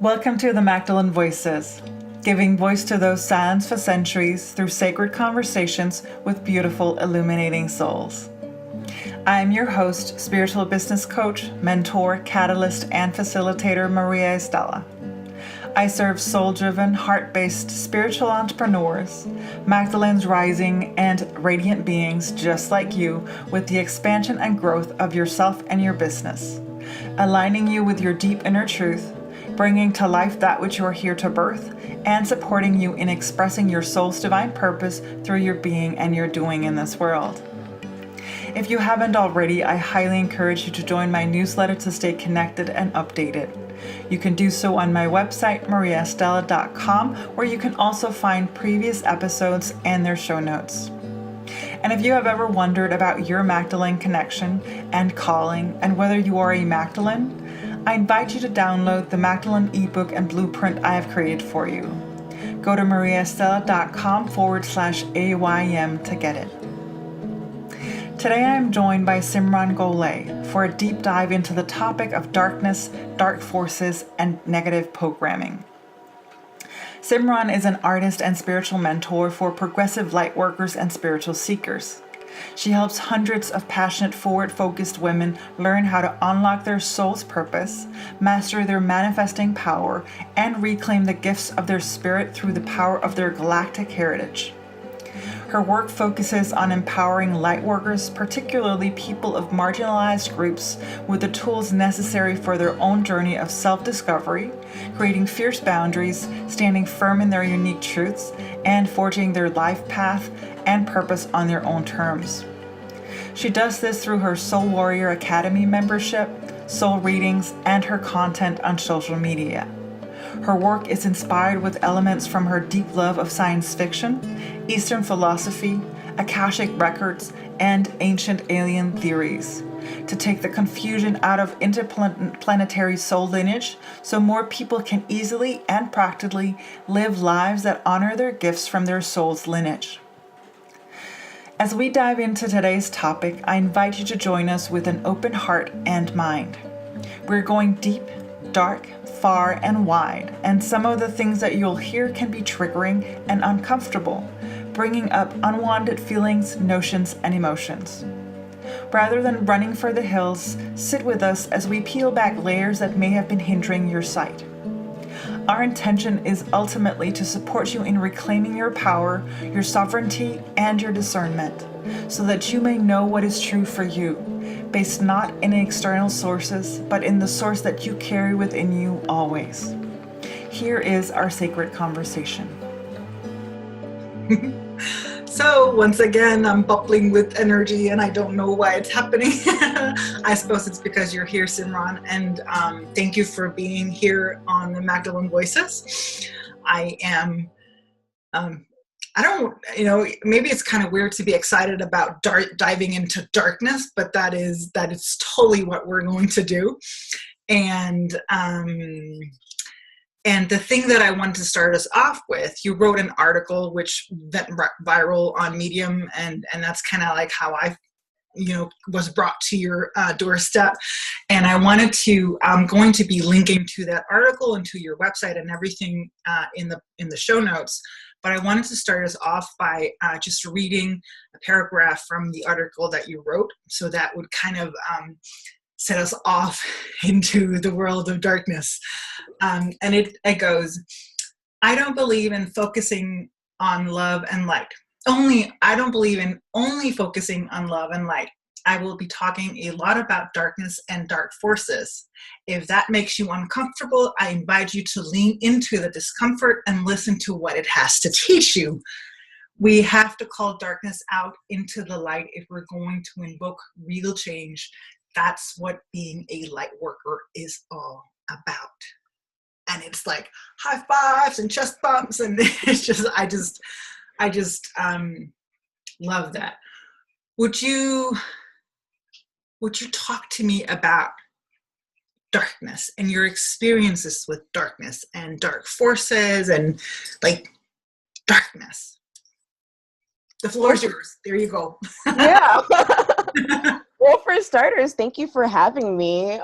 Welcome to the Magdalene Voices, giving voice to those silenced for centuries through sacred conversations with beautiful, illuminating souls. I am your host, spiritual business coach, mentor, catalyst, and facilitator, Maria Estela. I serve soul-driven, heart-based spiritual entrepreneurs, Magdalene's rising and radiant beings just like you with the expansion and growth of yourself and your business, aligning you with your deep inner truth, bringing to life that which you are here to birth, and supporting you in expressing your soul's divine purpose through your being and your doing in this world. If you haven't already, I highly encourage you to join my newsletter to stay connected and updated. You can do so on my website, mariaestela.com, where you can also find previous episodes and their show notes. And if you have ever wondered about your Magdalene connection and calling and whether you are a Magdalene, I invite you to download the Magdalene ebook and blueprint I have created for you. Go to mariaestela.com/AYM to get it. Today I am joined by Simran for a deep dive into the topic of darkness, dark forces, and negative programming. Simran is an artist and spiritual mentor for progressive light workers and spiritual seekers. She helps hundreds of passionate, forward-focused women learn how to unlock their soul's purpose, master their manifesting power, and reclaim the gifts of their spirit through the power of their galactic heritage. Her work focuses on empowering lightworkers, particularly people of marginalized groups, with the tools necessary for their own journey of self-discovery, creating fierce boundaries, standing firm in their unique truths, and forging their life path and purpose on their own terms. She does this through her Soul Warrior Academy membership, soul readings, and her content on social media. Her work is inspired with elements from her deep love of science fiction, Eastern philosophy, Akashic records, and ancient alien theories, to take the confusion out of interplanetary soul lineage so more people can easily and practically live lives that honor their gifts from their soul's lineage. As we dive into today's topic, I invite you to join us with an open heart and mind. We're going deep, dark, far, and wide, and some of the things that you'll hear can be triggering and uncomfortable, bringing up unwanted feelings, notions, and emotions. Rather than running for the hills, sit with us as we peel back layers that may have been hindering your sight. Our intention is ultimately to support you in reclaiming your power, your sovereignty, and your discernment, so that you may know what is true for you, based not in external sources, but in the source that you carry within you always. Here is our sacred conversation. So once again, I'm bubbling with energy and I don't know why it's happening. I suppose it's because you're here, Simran, and thank you for being here on the Magdalene Voices. I am, maybe it's kind of weird to be excited about diving into darkness, but that is totally what we're going to do. And the thing that I wanted to start us off with, you wrote an article which went viral on Medium, and that's kind of like how I, was brought to your doorstep. And I'm going to be linking to that article and to your website and everything in the show notes. But I wanted to start us off by just reading a paragraph from the article that you wrote, so that would kind of set us off into the world of darkness. And it goes, I don't believe in focusing on love and light. I don't believe in only focusing on love and light. I will be talking a lot about darkness and dark forces. If that makes you uncomfortable, I invite you to lean into the discomfort and listen to what it has to teach you. We have to call darkness out into the light if we're going to invoke real change. That's what being a light worker is all about. And it's like high fives and chest bumps, and it's just, I just love that. Would you talk to me about darkness and your experiences with darkness and dark forces and like darkness? The floor is yours. There you go. Yeah. Well, for starters, thank you for having me.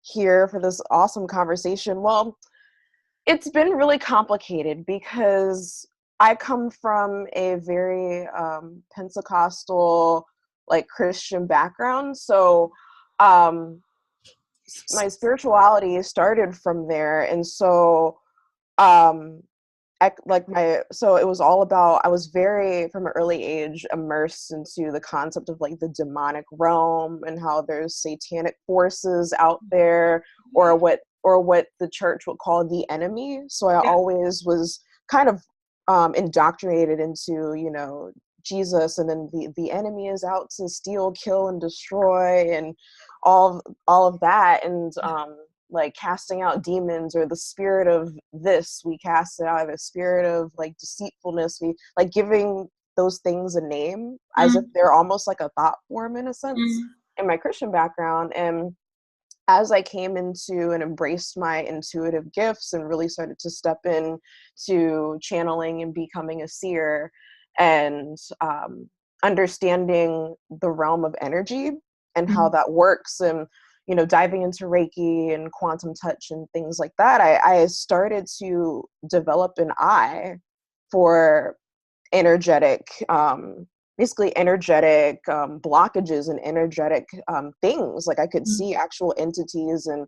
here for this awesome conversation. Well, it's been really complicated because I come from a very Pentecostal, like Christian background. So um, my spirituality started from there. And so um, so it was all about, I was very from an early age immersed into the concept of like the demonic realm and how there's satanic forces out there, or what the church would call the enemy. So I Yeah. always was kind of indoctrinated into, Jesus, and then the enemy is out to steal, kill, and destroy, and all of that. And like casting out demons, or the spirit of this, we cast it out, of a spirit of like deceitfulness, we like giving those things a name as if Mm, they're almost like a thought form in a sense, mm, in my Christian background. And as I came into and embraced my intuitive gifts and really started to step in to channeling and becoming a seer, and understanding the realm of energy and how mm, that works, and diving into Reiki and quantum touch and things like that, I started to develop an eye for energetic, basically energetic blockages and energetic things. Like I could mm, see actual entities and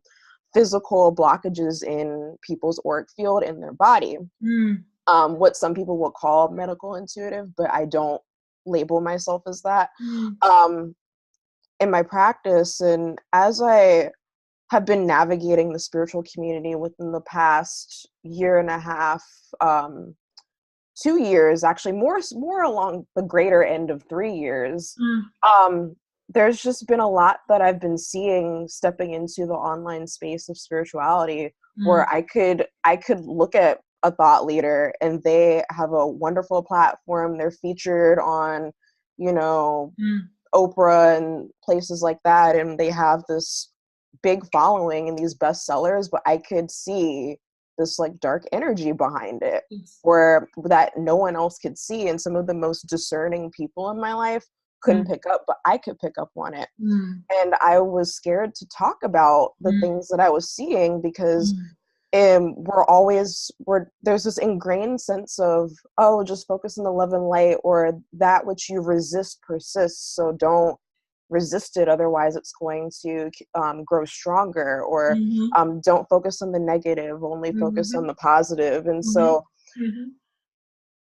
physical blockages in people's auric field in their body. mm, What some people will call medical intuitive, but I don't label myself as that. mm, Um, in my practice, and as I have been navigating the spiritual community within the past year and a half, 2 years, actually, more along the greater end of 3 years, mm, um, there's just been a lot that I've been seeing stepping into the online space of spirituality, mm, where I could look at a thought leader and they have a wonderful platform. They're featured on, you know, mm, Oprah and places like that, and they have this big following and these bestsellers, but I could see this like dark energy behind it, yes, where that no one else could see, and some of the most discerning people in my life couldn't mm, pick up, but I could pick up on it. mm, And I was scared to talk about the mm, things that I was seeing, because mm, there's this ingrained sense of, oh, just focus on the love and light, or that which you resist persists, so don't resist it, otherwise it's going to grow stronger, or mhm, don't focus on the negative, only focus on mhm, the positive. And mhm, so mhm,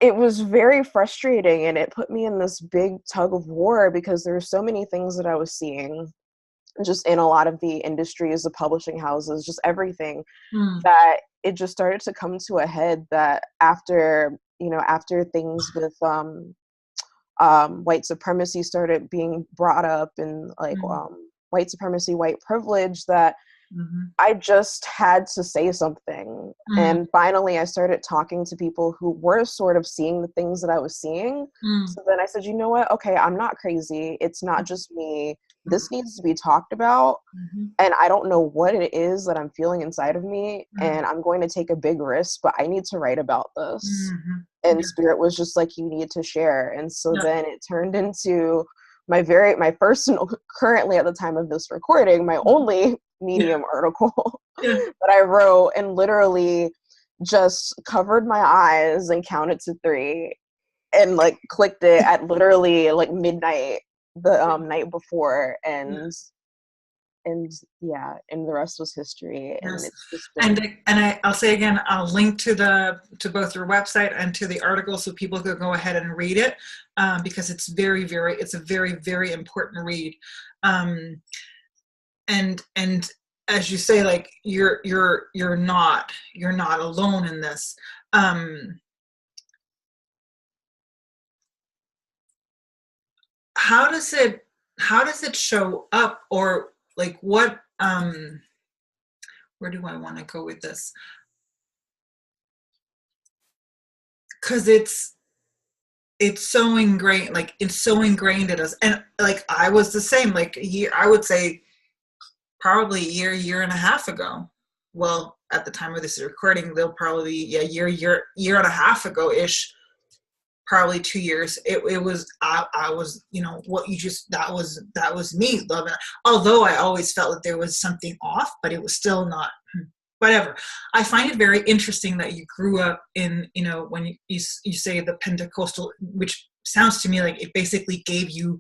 it was very frustrating, and it put me in this big tug of war, because there were so many things that I was seeing just in a lot of the industries, the publishing houses, just everything, mm, that it just started to come to a head, that after things with white supremacy started being brought up, and like mm, white supremacy, white privilege, that mhm, I just had to say something. mm, And finally, I started talking to people who were sort of seeing the things that I was seeing. mm, So then I said, you know what? Okay, I'm not crazy. It's not just me. This needs to be talked about. mhm, And I don't know what it is that I'm feeling inside of me. mm, And I'm going to take a big risk, but I need to write about this. mhm. And Yeah, Spirit was just like, you need to share. And so yeah, then it turned into my first, and currently at the time of this recording, my only yeah, Medium article yeah. that I wrote, and literally just covered my eyes and counted to 3, and like clicked it at literally like midnight the night before. And yeah, and the rest was history. And Yes, it's just and been, I'll say again, I'll link to both your website and to the article so people can go ahead and read it, because it's it's a very very important read, um, and as you say, like you're not alone in this. Um, how does it show up, or like what? Where do I want to go with this? Because it's so ingrained, like it's so ingrained in us, and like I was the same, like a year, I would say probably a year and a half ago. Well, at the time of this recording, they'll probably be a year and a half ago ish. probably 2 years. It was, I was, what you just, that was me loving it. Although I always felt that there was something off, but it was still not, whatever. I find it very interesting that you grew up in, when you say the Pentecostal, which sounds to me like it basically gave you,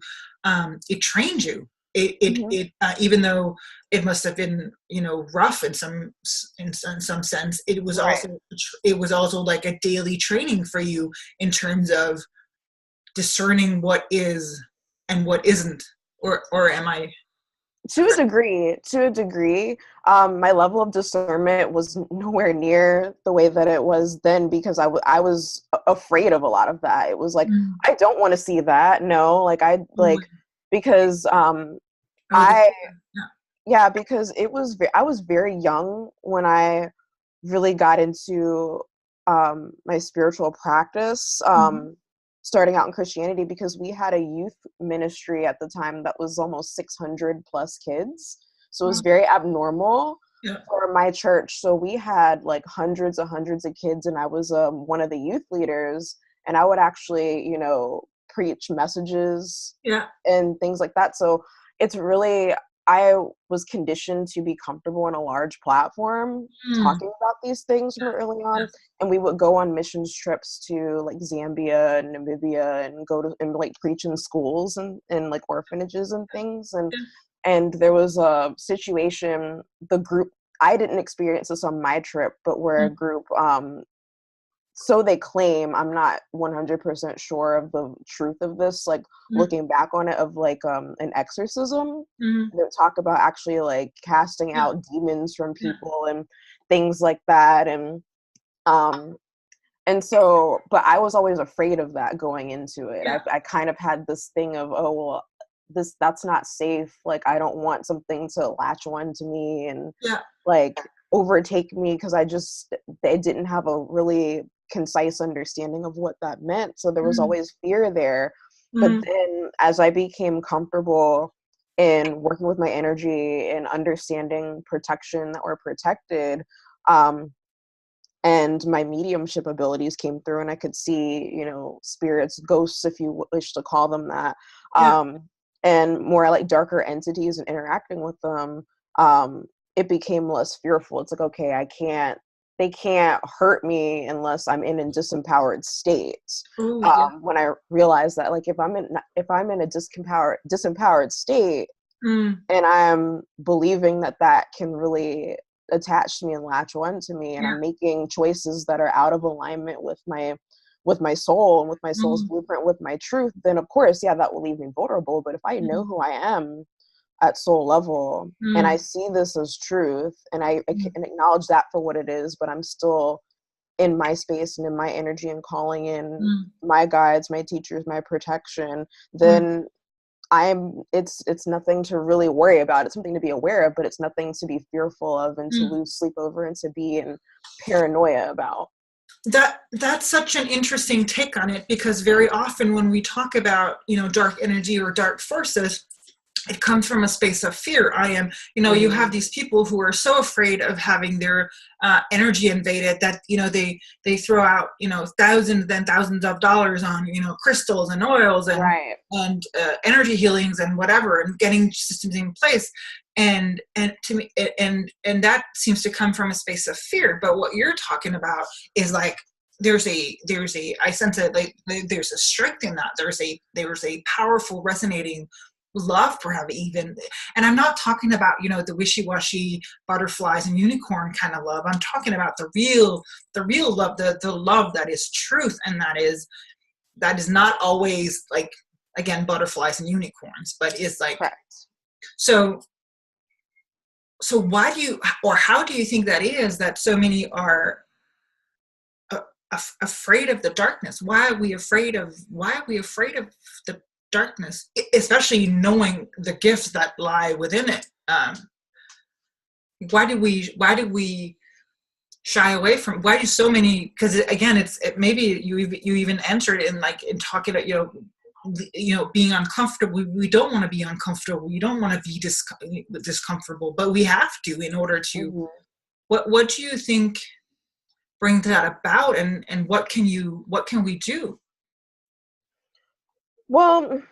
it trained you. Mhm. Even though it must have been, rough in some sense, Right. it was also like a daily training for you in terms of discerning what is and what isn't, or am I To a correct? degree, my level of discernment was nowhere near the way that it was then because I was afraid of a lot of that. It was like, Mm. I don't want to see that. No, like Oh, because oh, I yeah. yeah, because I was very young when I really got into my spiritual practice, Mhm. starting out in Christianity, because we had a youth ministry at the time that was almost 600 plus kids. So it was Well, very abnormal yeah. for my church. So we had like hundreds of kids, and I was one of the youth leaders, and I would actually, preach messages Yeah. and things like that. So it's really, I was conditioned to be comfortable on a large platform Mm. talking about these things from early on. Yes. And we would go on missions trips to like Zambia and Namibia and go to and like preach in schools and like orphanages and things. And there was a situation, the group, I didn't experience this on my trip, but where a Mm. group, so they claim, I'm not 100% sure of the truth of this, like Mm. looking back on it, of like an exorcism. Mm. They talk about actually like casting Yeah. out demons from Yeah. people and things like that. Um and so, but I was always afraid of that going into it. Yeah. I kind of had this thing of, oh well, that's not safe. Like I don't want something to latch on to me and Yeah. like overtake me, because they didn't have a really concise understanding of what that meant. So there was Mm. always fear there. But Mm. then as I became comfortable in working with my energy and understanding protection that we're protected, um, and my mediumship abilities came through, and I could see, spirits, ghosts, if you wish to call them that, Yeah. and more like darker entities and interacting with them, um, it became less fearful. It's like, okay, they can't hurt me unless I'm in a disempowered state. Oh, yeah. When I realized that, like, if I'm in a disempowered state, Mm. and I'm believing that that can really attach to me and latch on to me, and Yeah. I'm making choices that are out of alignment with my soul and with my soul's Mm. blueprint, with my truth, then of course, yeah, that will leave me vulnerable. But if I know Mm. who I am at soul level, and I Mm. see this as truth, and I Mm. can acknowledge that for what it is, but I'm still in my space and in my energy and calling in Mm. my guides, my teachers, my protection, Mm. then it's nothing to really worry about. It's something to be aware of, but it's nothing to be fearful of and to Mm. lose sleep over and to be in paranoia about. That's such an interesting take on it, because very often when we talk about, dark energy or dark forces, it comes from a space of fear. You have Mhm. these people who are so afraid of having their energy invaded that, they throw out, thousands and thousands of dollars on, crystals and oils Right. and energy healings and whatever, and getting systems in place. And to me, and that seems to come from a space of fear. But what you're talking about is like, there's a I sense that, like, there's a strength in that. There's a powerful resonating love, perhaps, even. And I'm not talking about, the wishy-washy butterflies and unicorn kind of love. I'm talking about the real love, the love that is truth, and that is not always like, again, butterflies and unicorns, but is like, Correct. so why do you, or how do you think that is, that so many are uh, afraid of the darkness? Why are we afraid of the darkness, especially knowing the gifts that lie within it? Why do we shy away from, why do so many, because again, maybe you even answered in, like, in talking about, being uncomfortable. We don't want to be uncomfortable. We don't want to be discomfortable, but we have to, in order to. Mhm. What do you think brings that about, and what can we do? Well,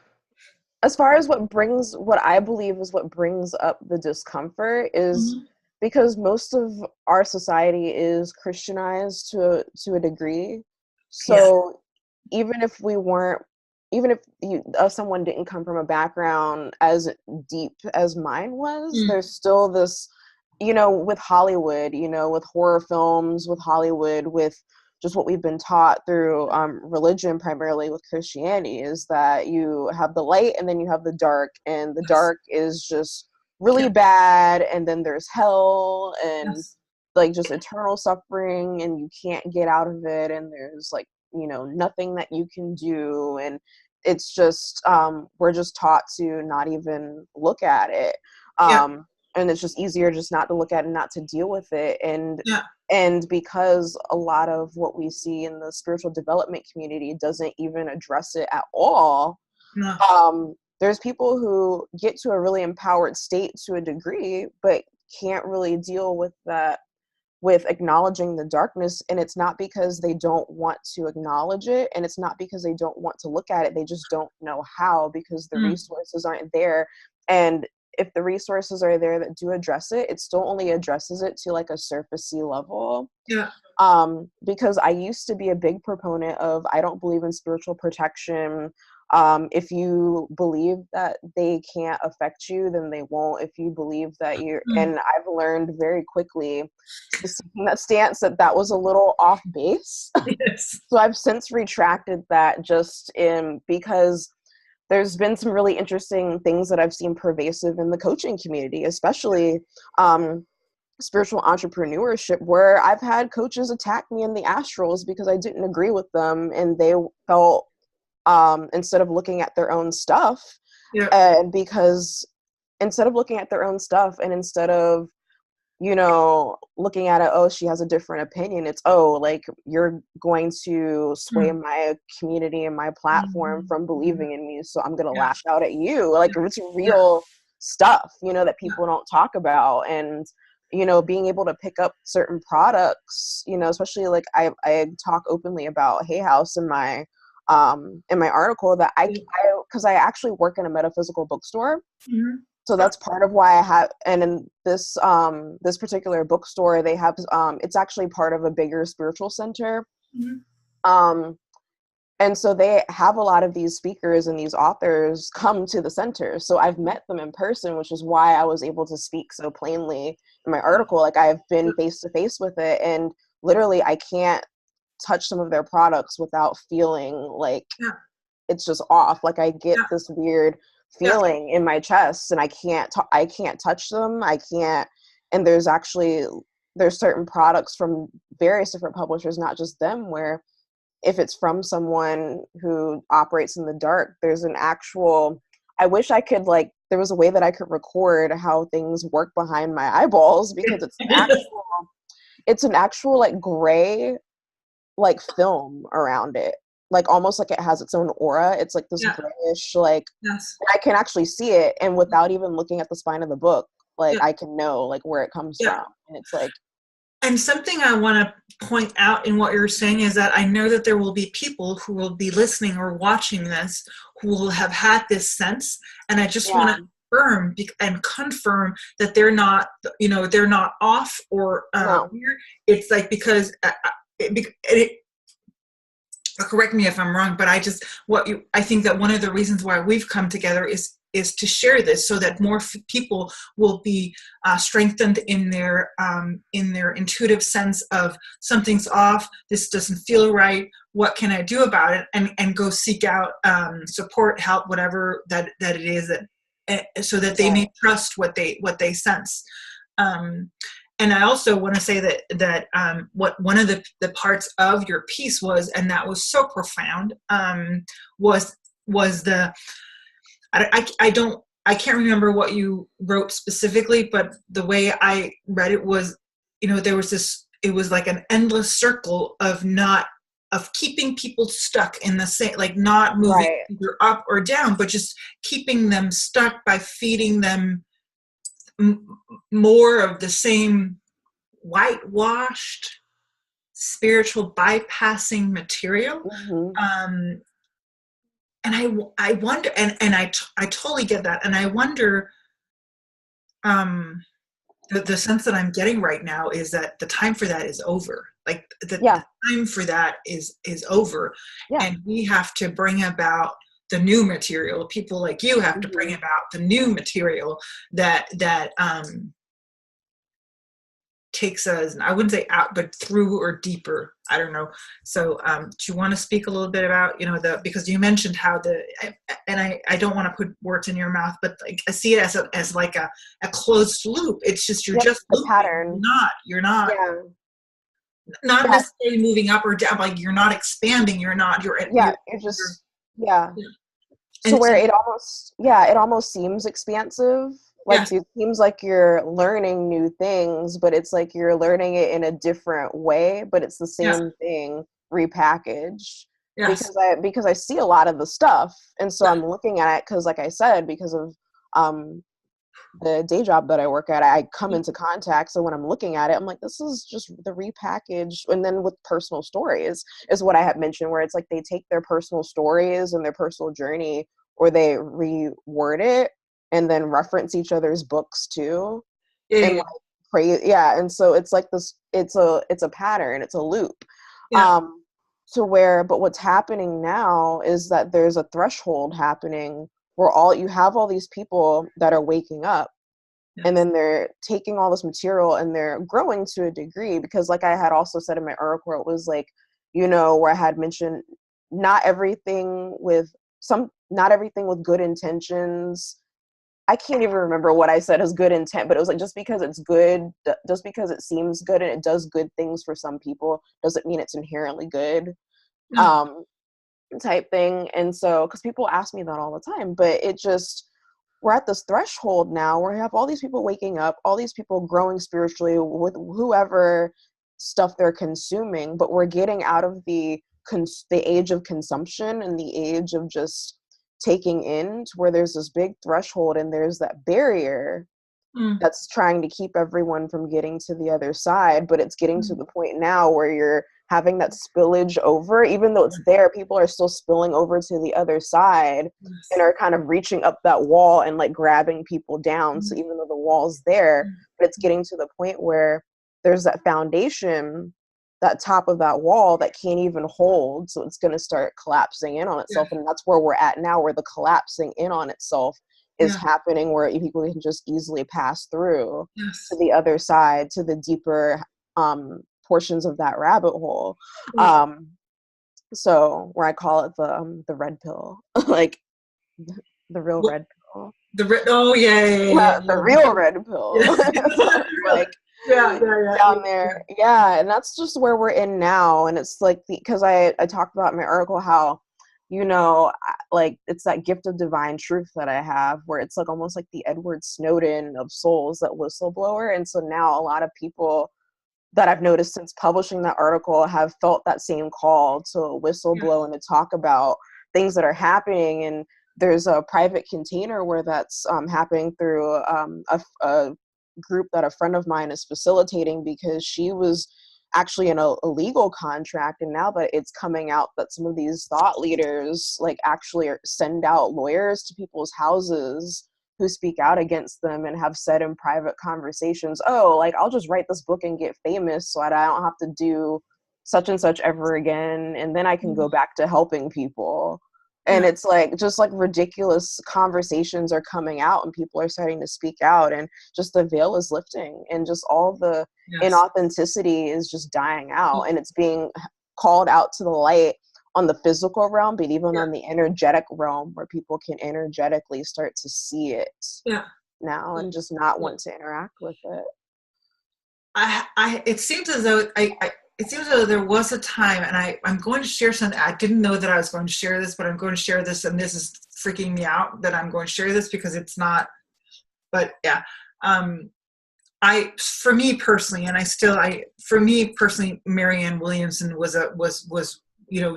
as far as what I believe is what brings up the discomfort is Mhm. because most of our society is Christianized to a degree. Yeah. So even if we weren't, even if someone didn't come from a background as deep as mine was, Mm. there's still this, with Hollywood, with horror films, with Hollywood, with just what we've been taught through religion, primarily with Christianity, is that you have the light and then you have the dark, and the Yes. dark is just really Yeah. bad, and then there's hell and Yes. like just eternal suffering, and you can't get out of it, and there's like nothing that you can do, and it's just we're just taught to not even look at it. Yeah. And it's just easier just not to look at it and not to deal with it. Yeah. And because a lot of what we see in the spiritual development community doesn't even address it at all, No. there's people who get to a really empowered state to a degree, but can't really deal with that, with acknowledging the darkness. And it's not because they don't want to acknowledge it, and it's not because they don't want to look at it. They just don't know how, because the Mm. resources aren't there. And if the resources are there that do address it, it still only addresses it to like a surfacey level. Yeah. Because I used to be a big proponent of, I don't believe in spiritual protection. If you believe that they can't affect you, then they won't. If you believe that you're, Mm. and I've learned very quickly in that stance that was a little off base. Yes. So I've since retracted that, just in because there's been some really interesting things that I've seen pervasive in the coaching community, especially spiritual entrepreneurship, where I've had coaches attack me in the astrals because I didn't agree with them, and they felt, instead of looking at their own stuff, Yeah. and because instead of looking at their own stuff, and instead of looking at it, oh, she has a different opinion, it's, oh, like, you're going to sway Mm. my community and my platform from Mm. believing in me, so I'm gonna Yeah. lash out at you. Like, it's Yeah. real stuff, that Yeah. people don't talk about. And being able to pick up certain products, especially like I talk openly about Hay House in my article, that I because I actually work in a metaphysical bookstore. Mhm. So that's part of why I have, and in this particular bookstore, they have, it's actually part of a bigger spiritual center. Mhm. Um, and so they have a lot of these speakers and these authors come to the center. So I've met them in person, which is why I was able to speak so plainly in my article. Like, I've been face to face with it, and literally I can't touch some of their products without feeling like Yeah. it's just off. Like, I get Yeah. this weird Yeah. feeling in my chest, and I can't touch them. I can't. And there's certain products from various different publishers, not just them, where if it's from someone who operates in the dark, there's an actual, I wish I could, like, there was a way that I could record how things work behind my eyeballs, because it's an actual like gray, like, film around it, like almost like it has its own aura. It's like this Yeah. grayish, like, Yes. I can actually see it, and without even looking at the spine of the book, like, Yeah. I can know like where it comes Yeah. from. And it's like, And something I want to point out in what you're saying is that I know that there will be people who will be listening or watching this who will have had this sense, and I just want yeah, to affirm and confirm that they're not off or no, weird. It's like, because it, correct me if I'm wrong, but I think that one of the reasons why we've come together is to share this, so that more people will be strengthened in their intuitive sense of something's off, this doesn't feel right, what can I do about it, and go seek out support, help, whatever that it is, so that they may trust what they sense. And I also want to say that what one of the parts of your piece was, and that was so profound, was the I can't remember what you wrote specifically, but the way I read it was, there was it was like an endless circle of keeping people stuck in the same, like, not moving right, either up or down, but just keeping them stuck by feeding them more of the same whitewashed spiritual bypassing material. hmm Um, I wonder, and I totally get that. And I wonder, the sense that I'm getting right now is that the time for that is over. Like the time for that is over. Yeah. And we have to bring about the new material. People like you have to bring about the new material that takes us, I wouldn't say out, but through or deeper. I don't know. So do you want to speak a little bit about, because you mentioned how I don't want to put words in your mouth, but like I see it as like a closed loop. It's just, you're just the looping. pattern. You're not necessarily moving up or down. Like you're not expanding. You're just. So where it almost seems expansive. Like it seems like you're learning new things, but it's like you're learning it in a different way, but it's the same thing repackaged. Yes. Because I see a lot of the stuff, and so I'm looking at it because, like I said, because of the day job that I work at, I come into contact. So when I'm looking at it, I'm like, this is just the repackaged. And then with personal stories is what I had mentioned, where it's like they take their personal stories and their personal journey, or they reword it and then reference each other's books too. And and so it's like this, it's a pattern, it's a loop. But what's happening now is that there's a threshold happening where you have all these people that are waking up, and then they're taking all this material and they're growing to a degree, because like I had also said in my article, it was like, where I had mentioned not everything with good intentions. I can't even remember what I said as good intent, but it was like, just because it's good, just because it seems good and it does good things for some people, doesn't mean it's inherently good. Type thing. And so, because people ask me that all the time, but we're at this threshold now where we have all these people waking up, all these people growing spiritually with whoever stuff they're consuming, but we're getting out of the age of consumption and the age of just taking in, to where there's this big threshold and there's that barrier that's trying to keep everyone from getting to the other side. But it's getting to the point now where you're having that spillage over, even though it's there, people are still spilling over to the other side and are kind of reaching up that wall and like grabbing people down. So even though the wall's there, but it's getting to the point where there's that foundation, that top of that wall that can't even hold. So it's going to start collapsing in on itself. And that's where we're at now, where the collapsing in on itself is happening, where people can just easily pass through to the other side, to the deeper portions of that rabbit hole. So where I call it the red pill, like the real red pill. The real red pill. Like down there. And that's just where we're in now. And it's like, because I talked about in my article how, like it's that gift of divine truth that I have, where it's like almost like the Edward Snowden of souls, that whistleblower. And so now a lot of people that I've noticed since publishing that article have felt that same call to whistleblow and to talk about things that are happening. And there's a private container where that's happening through a group that a friend of mine is facilitating, because she was actually in a legal contract, and now that it's coming out that some of these thought leaders like actually send out lawyers to people's houses who speak out against them, and have said in private conversations, like I'll just write this book and get famous so that I don't have to do such and such ever again, and then I can go back to helping people. And it's like, just like ridiculous conversations are coming out, and people are starting to speak out, and just the veil is lifting, and just all the inauthenticity is just dying out, and it's being called out to the light on the physical realm, but even on the energetic realm, where people can energetically start to see it now and just not want to interact with it. It seems as though it seems as though there was a time, and I'm going to share something. I didn't know that I was going to share this, but I'm going to share this, and this is freaking me out that I'm going to share this, because it's not, but for me personally, Marianne Williamson was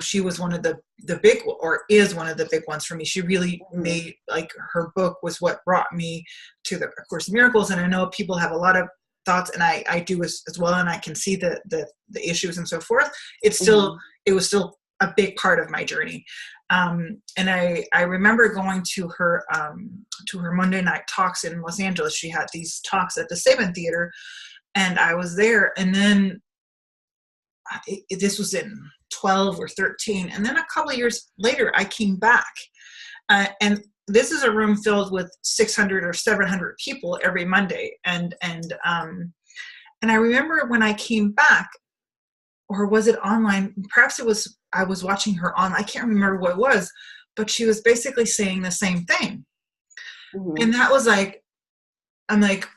she was one of the big, or is one of the big ones for me. She really made, like, her book was what brought me to the Course in Miracles. And I know people have a lot of thoughts, and I do as well, and I can see the issues and so forth. It was still a big part of my journey. And I remember going to her Monday night talks in Los Angeles. She had these talks at the Saban Theater, and I was there. And then this was in 12 or 13, and then a couple of years later, I came back, and this is a room filled with 600 or 700 people every Monday, and I remember when I came back, or was it online? Perhaps it was, I was watching her on, I can't remember what it was, but she was basically saying the same thing. Mm-hmm. And that was like, I'm like,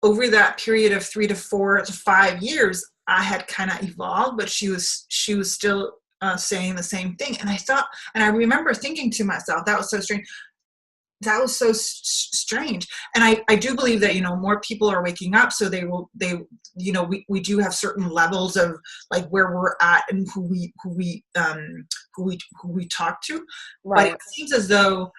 over that period of 3 to 4 to 5 years, I had kind of evolved, but she was still saying the same thing. And I thought, and I remember thinking to myself, that was so strange. That was so strange. And I do believe that, more people are waking up, so we do have certain levels of like where we're at and who we talk to. Right. But it seems as though,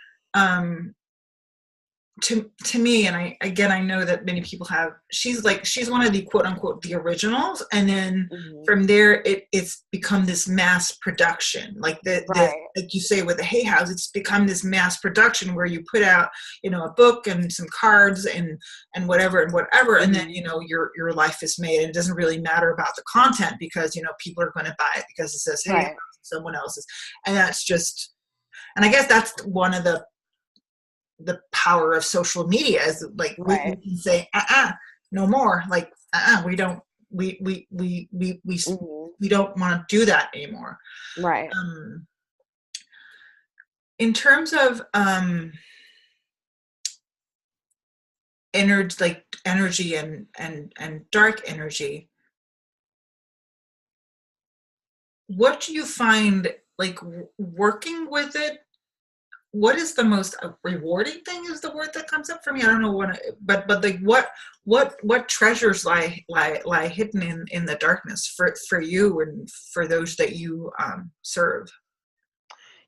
to me, and I know that many people have, she's one of the quote unquote the originals, and then from there it's become this mass production, like like you say with the Hay House, it's become this mass production where you put out a book and some cards and whatever, and then your life is made, and it doesn't really matter about the content because people are going to buy it because it says Hay House, someone else's, and that's just, and I guess that's one of the power of social media is like we can say no more, like we don't we don't want to do that anymore, right. In terms of energy and dark energy, what do you find like working with it? What is the most rewarding thing is the word that comes up for me. I don't know what, but like what treasures lie hidden in the darkness for you and for those that you serve?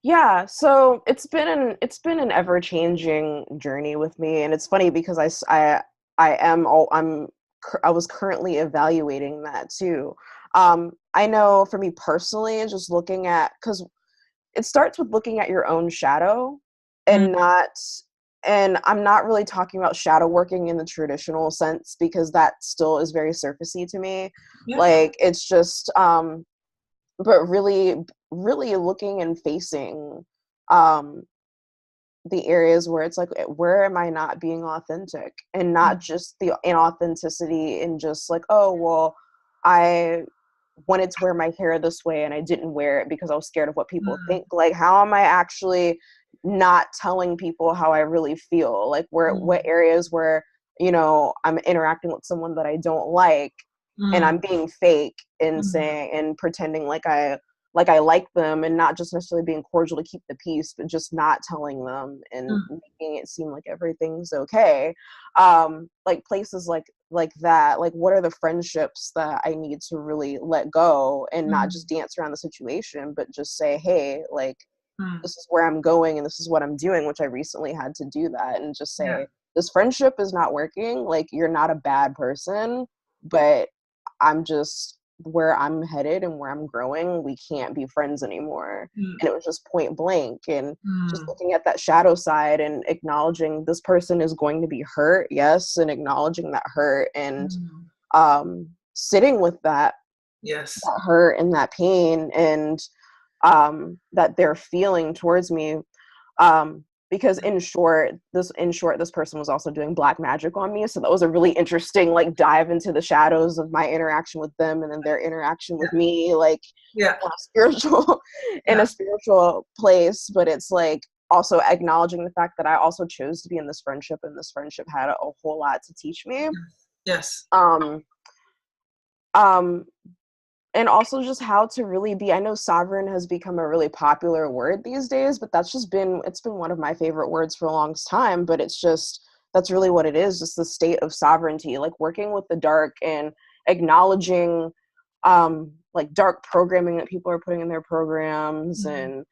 Yeah, so it's been an ever-changing journey with me, and it's funny because I was currently evaluating that too. I know for me personally, just looking at, because it starts with looking at your own shadow, and I'm not really talking about shadow working in the traditional sense, because that still is very surfacey to me. Yeah. Like it's just, but really looking and facing the areas where it's like, where am I not being authentic, and not just the inauthenticity and just like, oh, well, I wanted to wear my hair this way and I didn't wear it because I was scared of what people think. Like, how am I actually not telling people how I really feel? Like, what areas where, I'm interacting with someone that I don't like, and I'm being fake and saying and pretending like I like them, and not just necessarily being cordial to keep the peace, but just not telling them and making it seem like everything's okay. Like places like that, like what are the friendships that I need to really let go and not just dance around the situation, but just say, hey, like this is where I'm going and this is what I'm doing, which I recently had to do that, and just say, this friendship is not working. Like, you're not a bad person, but I'm just, where I'm headed and where I'm growing, we can't be friends anymore. And it was just point blank, and just looking at that shadow side and acknowledging this person is going to be hurt, yes, and acknowledging that hurt, and sitting with that hurt and that pain, and that they're feeling towards me, because in short, this person was also doing black magic on me. So that was a really interesting, like, dive into the shadows of my interaction with them, and then their interaction with me, like, in a spiritual place. But it's like also acknowledging the fact that I also chose to be in this friendship, and this friendship had a whole lot to teach me. And also just how to really be, I know sovereign has become a really popular word these days, but it's been one of my favorite words for a long time, but it's just, that's really what it is, just the state of sovereignty, like working with the dark and acknowledging like dark programming that people are putting in their programs, and,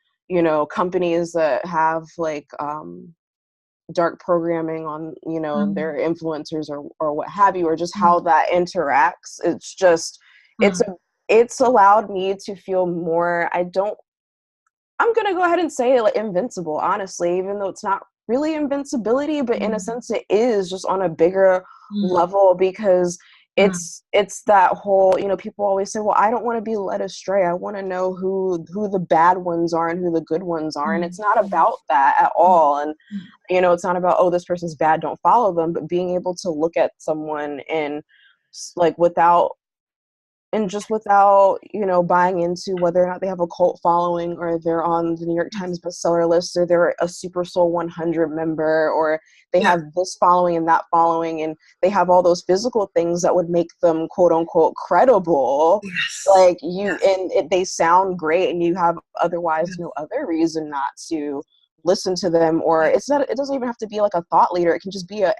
companies that have like dark programming on, their influencers or what have you, or just how that interacts. It's just, it's allowed me to feel more, I'm going to go ahead and say like invincible, honestly, even though it's not really invincibility, but in a sense it is, just on a bigger level, because it's that whole, you know, people always say, well, I don't want to be led astray. I want to know who the bad ones are and who the good ones are. And it's not about that at all. And, you know, it's not about, oh, this person's bad, don't follow them, but being able to look at someone and like without, you know, buying into whether or not they have a cult following, or they're on the New York Times bestseller list, or they're a Super Soul 100 member, or they have this following and that following, and they have all those physical things that would make them quote unquote credible. Like they sound great, and you have otherwise no other reason not to listen to them. Or it doesn't even have to be like a thought leader. It can just be a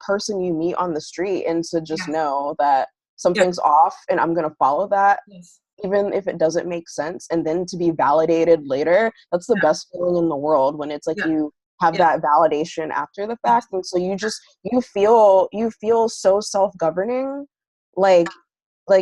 person you meet on the street, and to just know that something's off and I'm going to follow that, even if it doesn't make sense. And then to be validated later, that's the best feeling in the world, when it's like you have that validation after the fact. And so you feel so self-governing, like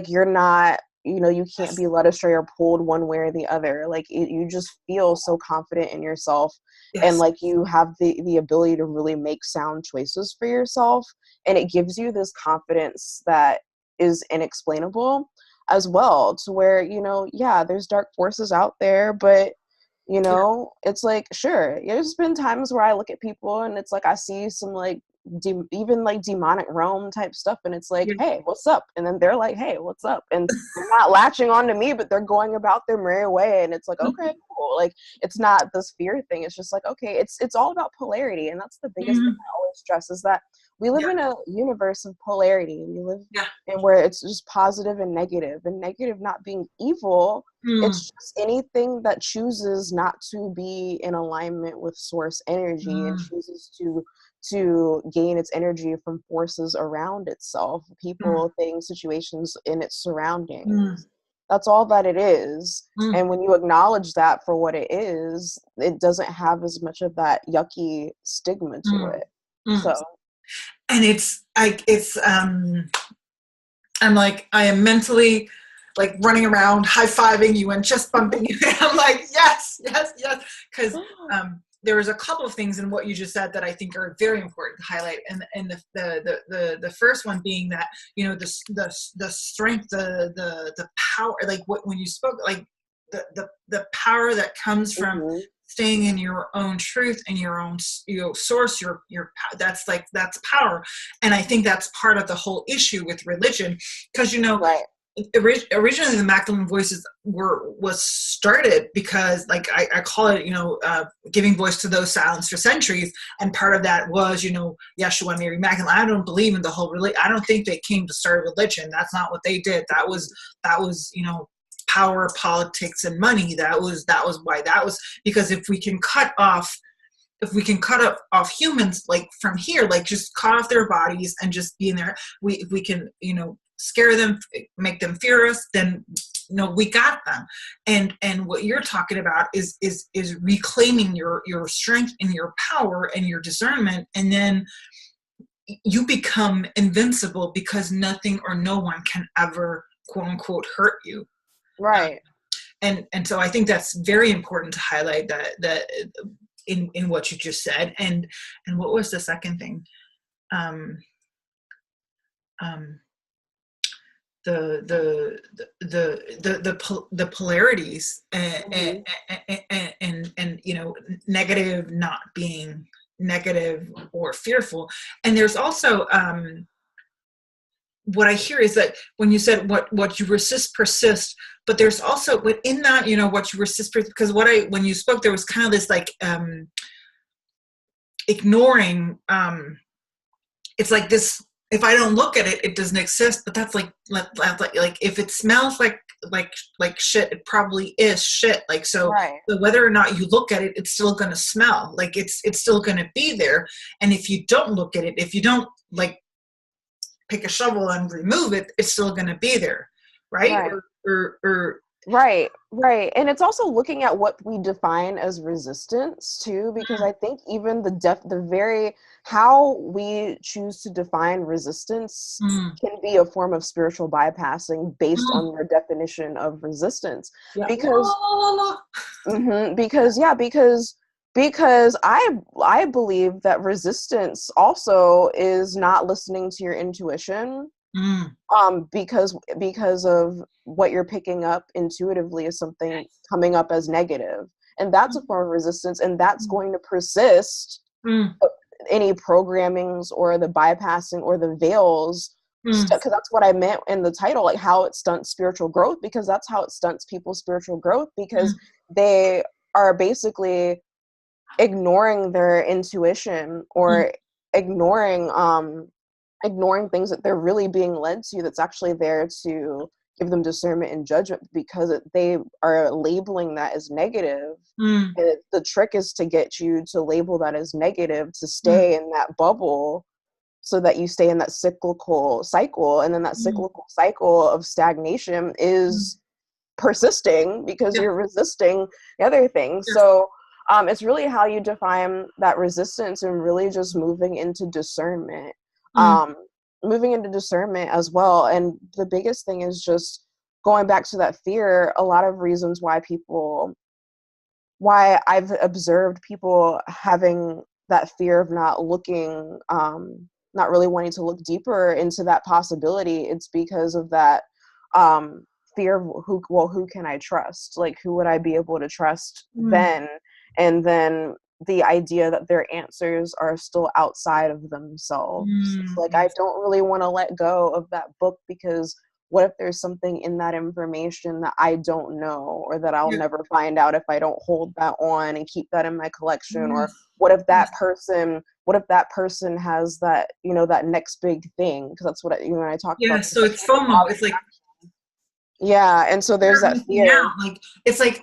you're not, you know, you can't be led astray or pulled one way or the other. Like you just feel so confident in yourself, and like you have the ability to really make sound choices for yourself. And it gives you this confidence that is inexplainable as well, to where, you know, there's dark forces out there, but you know, it's like, sure, there's been times where I look at people and it's like I see some like even like demonic realm type stuff, and it's like, hey, what's up? And then they're like, hey, what's up? And they're not latching on to me, but they're going about their merry way, and it's like, okay, cool. Like, it's not this fear thing. It's just like, okay, it's all about polarity. And that's the biggest thing I always stress, is that we live in a universe of polarity. We live in where it's just positive and negative not being evil. It's just anything that chooses not to be in alignment with source energy, and chooses to gain its energy from forces around itself, people, things, situations in its surroundings. That's all that it is. And when you acknowledge that for what it is, it doesn't have as much of that yucky stigma to it. So, and it's like, I'm like, I am mentally like running around, high-fiving you and chest bumping you. And I'm like, yes. Because there was a couple of things in what you just said that I think are very important to highlight. And the first one being that, you know, the strength, the power, like when you spoke, like the power that comes from staying in your own truth and your own, you know, source, your that's power. And I think that's part of the whole issue with religion, because, you know, originally the Magdalene Voices was started because, like, I call it, you know, giving voice to those silenced for centuries. And part of that was, you know, Yeshua, Mary, Magdalene. I don't believe in the whole religion. I don't think they came to start a religion. That's not what they did. That was, you know, power, politics, and money. That was why that was, because if we can cut off humans, like from here, like just cut off their bodies and just be in there, we can, you know, scare them, make them fear us, then, you know, we got them. And what you're talking about is reclaiming your strength and your power and your discernment, and then you become invincible, because nothing or no one can ever, quote unquote, hurt you. Right. And so I think that's very important to highlight that in what you just said. And what was the second thing? The polarities, and you know, negative not being negative or fearful. And there's also what I hear is that when you said what you resist persist, but there's also within that, you know, what you resist, because when you spoke, there was kind of this like ignoring, it's like this, if I don't look at it, it doesn't exist. But that's like if it smells like shit, it probably is shit. Like, so whether or not you look at it, it's still gonna smell like it's still gonna be there. And if you don't look at it, if you don't like pick a shovel and remove it, it's still gonna be there, right? Right. And it's also looking at what we define as resistance too, because I think even the very how we choose to define resistance can be a form of spiritual bypassing based on your definition of resistance. Because Because I believe that resistance also is not listening to your intuition. Mm. Because of what you're picking up intuitively is something coming up as negative, and that's a form of resistance, and that's going to persist. Mm. Any programmings or the bypassing or the veils, Mm. because that's what I meant in the title, like how it stunts spiritual growth, because that's how it stunts people's spiritual growth, because they are basically ignoring their intuition, or ignoring things that they're really being led to, that's actually there to give them discernment and judgment, because they are labeling that as negative. Mm. And the trick is to get you to label that as negative, to stay in that bubble, so that you stay in that cyclical cycle. And then that cyclical cycle of stagnation is persisting, because Yeah. you're resisting the other thing. Yes. So it's really how you define that resistance, and really just moving into discernment. Moving into discernment as well. And the biggest thing is just going back to that fear. A lot of reasons why I've observed people having that fear of not looking, not really wanting to look deeper into that possibility. It's because of that fear of who can I trust? Like, who would I be able to trust then? And then the idea that their answers are still outside of themselves. It's like, I don't really want to let go of that book, because what if there's something in that information that I don't know, or that I'll never find out if I don't hold that on and keep that in my collection? Or what if that person has that, that next big thing? Because that's what when I talk about. So it's FOMO. It's like, yeah, and so there's that fear. Like it's like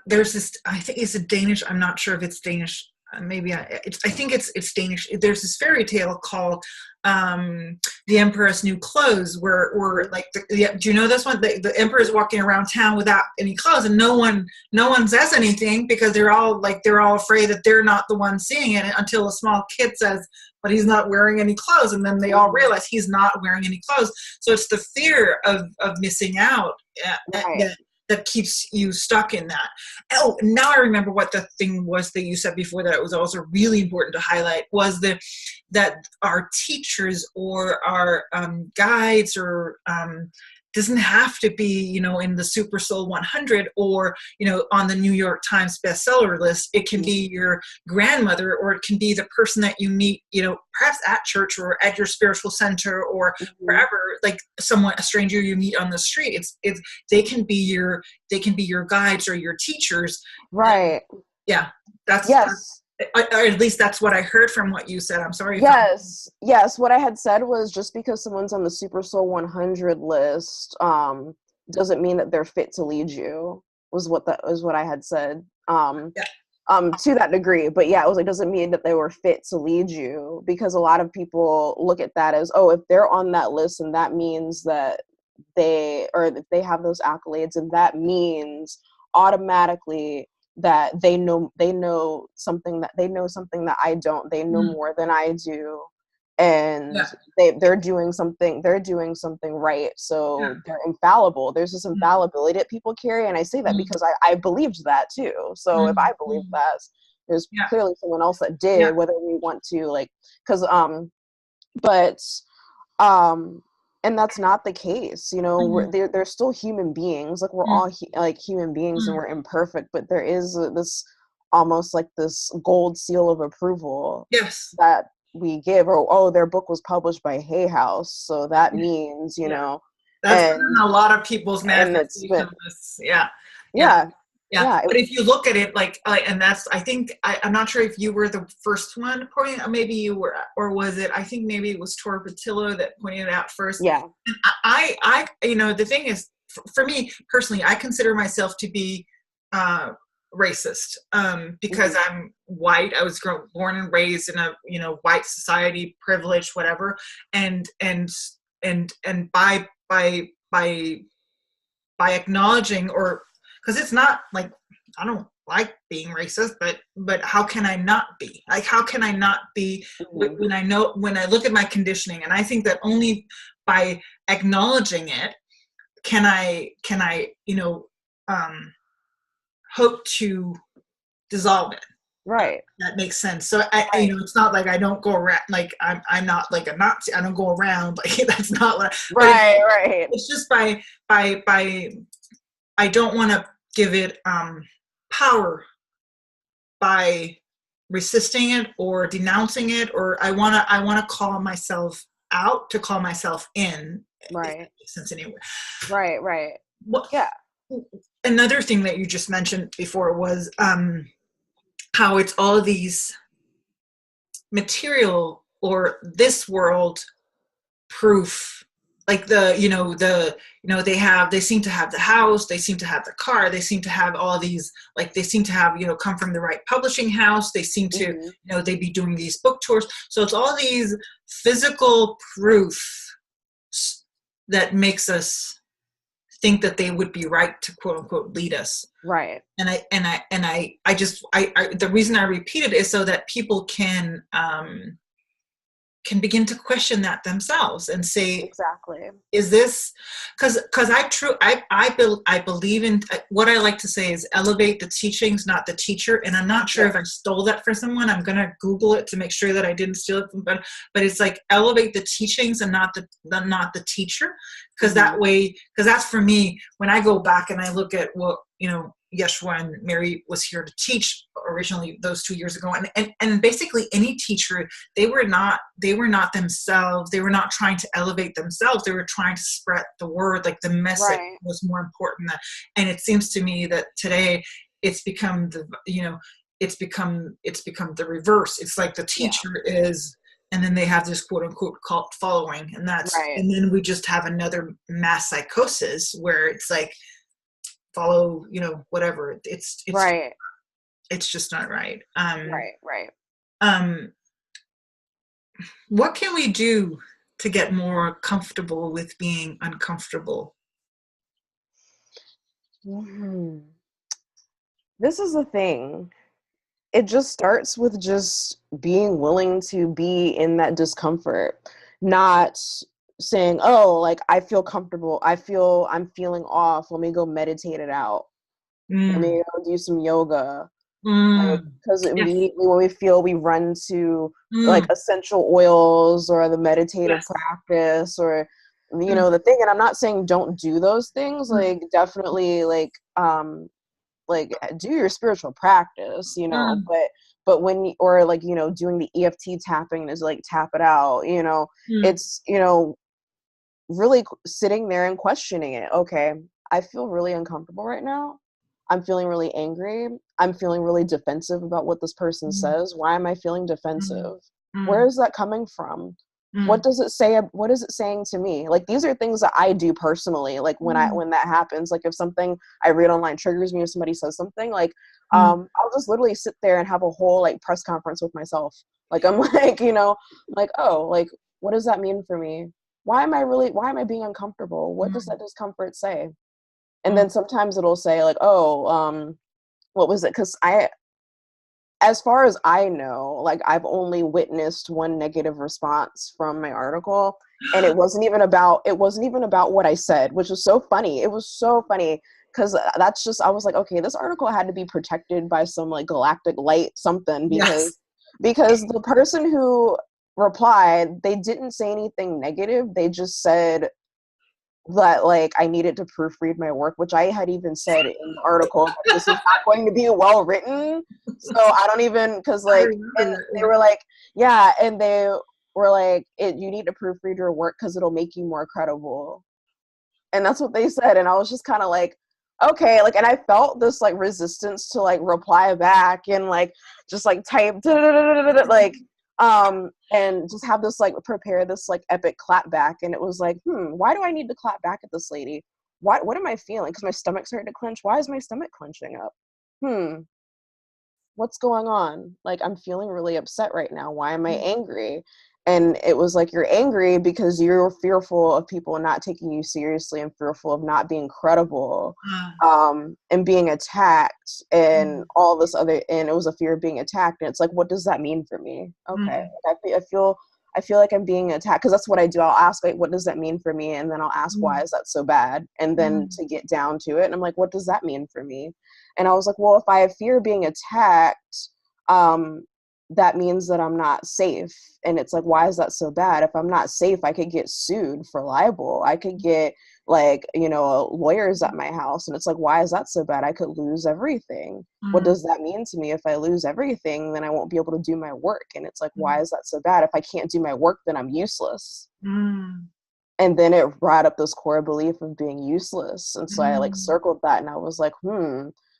there's this, I think it's a Danish, I'm not sure if it's Danish, maybe I think it's Danish. There's this fairy tale called The Emperor's New Clothes, where like do you know this one? The emperor's walking around town without any clothes, and no one says anything, because they're all afraid that they're not the one seeing it, until a small kid says, but he's not wearing any clothes, and then they all realize he's not wearing any clothes. So it's the fear of missing out that keeps you stuck in that. Oh, now I remember what the thing was that you said before, that it was also really important to highlight, was that our teachers or our guides, or doesn't have to be, in the Super Soul 100, or, on the New York Times bestseller list. It can be your grandmother, or it can be the person that you meet, perhaps at church, or at your spiritual center, or wherever, like a stranger you meet on the street. They can be your guides or your teachers. Right. That's or at least that's what I heard from what you said. I'm sorry. Yes. What I had said was, just because someone's on the Super Soul 100 list doesn't mean that they're fit to lead you. Was what I had said. To that degree, but it was like, doesn't mean that they were fit to lead you, because a lot of people look at that as, oh, if they're on that list, and that means that if they have those accolades, and that means automatically that they know something that I don't. They know more than I do, and they're doing something right, so they're infallible. There's this infallibility that people carry, and I say that because I believed that too. So if I believe that, there's clearly someone else that did, whether we want to, and that's not the case. They're still human beings. Like, we're all human beings, and we're imperfect, but there is this almost like this gold seal of approval that we give. Or, oh, their book was published by Hay House, so that means, that's been a lot of people's manifestation. But if you look at it, and that's, I think, I'm not sure if you were the first one pointing, or maybe you were, or was it, I think maybe it was Tor Patillo that pointed it out first. And I the thing is, for me personally, I consider myself to be racist, because I'm white. I was born and raised in a, white society, privileged, whatever. And by acknowledging, or, because it's not like, I don't like being racist, but how can I not be? Like, how can I not be when I look at my conditioning? And I think that only by acknowledging it can I hope to dissolve it. Right. That makes sense. So I Right. it's not like I don't go around, like I'm not like a Nazi. I don't go around like that's not what. But Right. Right. it's just by I don't want to give it power by resisting it or denouncing it, or I want to call myself out to call myself in. Right. Since anyway, Right. Right. what Yeah. another thing that you just mentioned before was how it's all these material or this world proof, like they seem to have the house, they seem to have the car, they seem to have all these, like they seem to have come from the right publishing house, they seem to they be doing these book tours, so it's all these physical proof that makes us think that they would be right to quote unquote lead us. Right. And I just the reason I repeat it is so that people can begin to question that themselves and say, Exactly. is this because I believe in what I like to say is elevate the teachings, not the teacher. And I'm not sure if I stole that from someone. I'm gonna Google it to make sure that I didn't steal it from, but it's like elevate the teachings and not the teacher, because that way, because that's for me when I go back and I look at what Yeshua and Mary was here to teach originally those 2 years ago, and basically any teacher, they were not themselves, they were not trying to elevate themselves, they were trying to spread the word, like the message was more important and it seems to me that today it's become it's become the reverse. It's like the teacher is, and then they have this quote unquote cult following, and and then we just have another mass psychosis where it's like follow whatever, it's right. it's just not right. Right. What can we do to get more comfortable with being uncomfortable? This is the thing. It just starts with just being willing to be in that discomfort, not saying, oh, like I feel comfortable, I'm feeling off, let me go meditate it out, let me go do some yoga. Like, because immediately when we run to like essential oils or the meditative practice or the thing, and I'm not saying don't do those things, like definitely like do your spiritual practice, but when or like doing the EFT tapping is like tap it out, it's really sitting there and questioning it. Okay, I feel really uncomfortable right now. I'm feeling really angry. I'm feeling really defensive about what this person says. Why am I feeling defensive? Where is that coming from? What does it say? What is it saying to me? Like, these are things that I do personally. Like when that happens, like if something I read online triggers me, if somebody says something, like, I'll just literally sit there and have a whole like press conference with myself. Like, I'm like, like, oh, like, what does that mean for me? Why am I being uncomfortable? What does that discomfort say? And then sometimes it'll say like, oh, what was it? Because as far as I know, like I've only witnessed one negative response from my article, and it wasn't even about what I said, which was so funny. It was so funny because I was like, okay, this article had to be protected by some like galactic light something, because the person who replied, they didn't say anything negative. They just said that like I needed to proofread my work, which I had even said in the article that this was not going to be well written. So I don't even, because like, and they were like, yeah, and they were like, you need to proofread your work because it'll make you more credible. And that's what they said. And I was just kind of like, okay, like, and I felt this like resistance to like reply back and like just like type like and just have this like prepare this like epic clap back, and it was like, why do I need to clap back at this lady? What am I feeling? Because my stomach started to clench. Why is my stomach clenching up? What's going on? Like, I'm feeling really upset right now. Why am I angry? And it was like, you're angry because you're fearful of people not taking you seriously and fearful of not being credible, and being attacked and all this other, and it was a fear of being attacked. And it's like, what does that mean for me? Okay. I feel I feel like I'm being attacked, because that's what I do. I'll ask, like, what does that mean for me? And then I'll ask, why is that so bad? And then to get down to it, and I'm like, what does that mean for me? And I was like, well, if I fear being attacked, that means that I'm not safe. And it's like, why is that so bad? If I'm not safe, I could get sued for libel. I could get, like, lawyers at my house. And it's like, why is that so bad? I could lose everything. What does that mean to me? If I lose everything, then I won't be able to do my work. And it's like, why is that so bad? If I can't do my work, then I'm useless. And then it brought up this core belief of being useless. And so I like circled that, and I was like,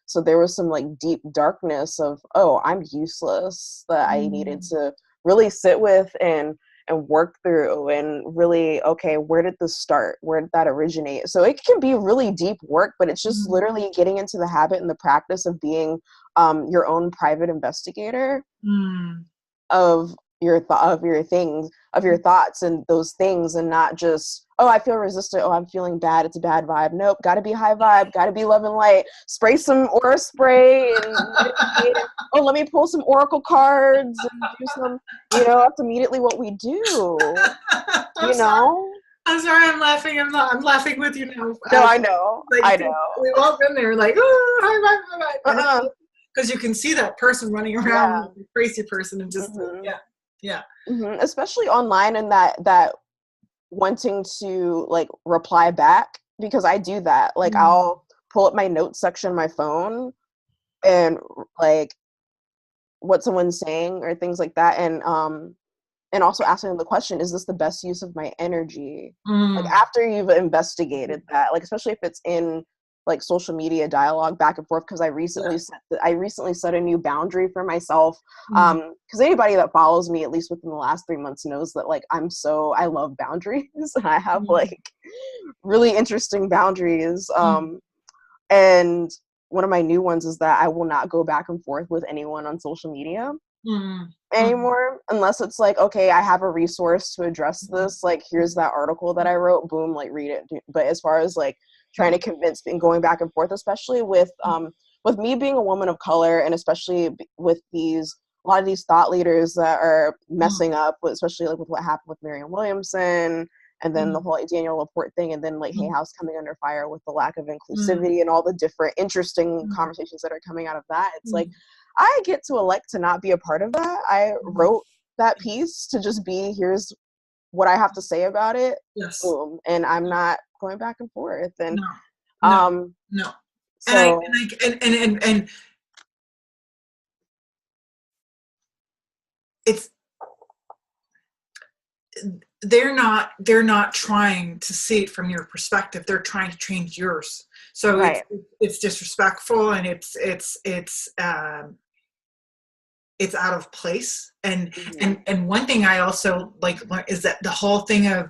So there was some like deep darkness of, oh, I'm useless, that I needed to really sit with and work through, and really, okay, where did this start? Where did that originate? So it can be really deep work, but it's just literally getting into the habit and the practice of being your own private investigator of your thoughts and those things, and not just, oh, I feel resistant, oh, I'm feeling bad, it's a bad vibe. Nope, gotta be high vibe, gotta be love and light. Spray some aura spray and meditate. Oh, let me pull some oracle cards and do some, that's immediately what we do. I'm sorry, I'm laughing. I'm laughing with you now. No, I know. Like, I know. We've all been there, like, oh, high vibe. Because you can see that person running around, like a crazy person, and just, especially online, and that wanting to like reply back, because I do that. Like I'll pull up my notes section on my phone and like what someone's saying or things like that, and also asking them the question, is this the best use of my energy? Like after you've investigated that, like especially if it's in like social media dialogue back and forth, because I recently set a new boundary for myself, because anybody that follows me at least within the last 3 months knows that like I love boundaries, and I have like really interesting boundaries, and one of my new ones is that I will not go back and forth with anyone on social media anymore, unless it's like, okay, I have a resource to address this, like here's that article that I wrote, boom, like read it. But as far as like trying to convince and going back and forth, especially with me being a woman of color, and especially with a lot of these thought leaders that are messing up, especially like with what happened with Marianne Williamson, and then the whole Daniel Laporte thing, and then like Hay House coming under fire with the lack of inclusivity and all the different interesting conversations that are coming out of that. It's like, I get to elect to not be a part of that. I wrote that piece to just be, here's what I have to say about it. Yes. Boom. And I'm not going back and forth. And no. So and it's, they're not trying to see it from your perspective. They're trying to change yours. So it's disrespectful, and it's out of place. And one thing I also like is that the whole thing of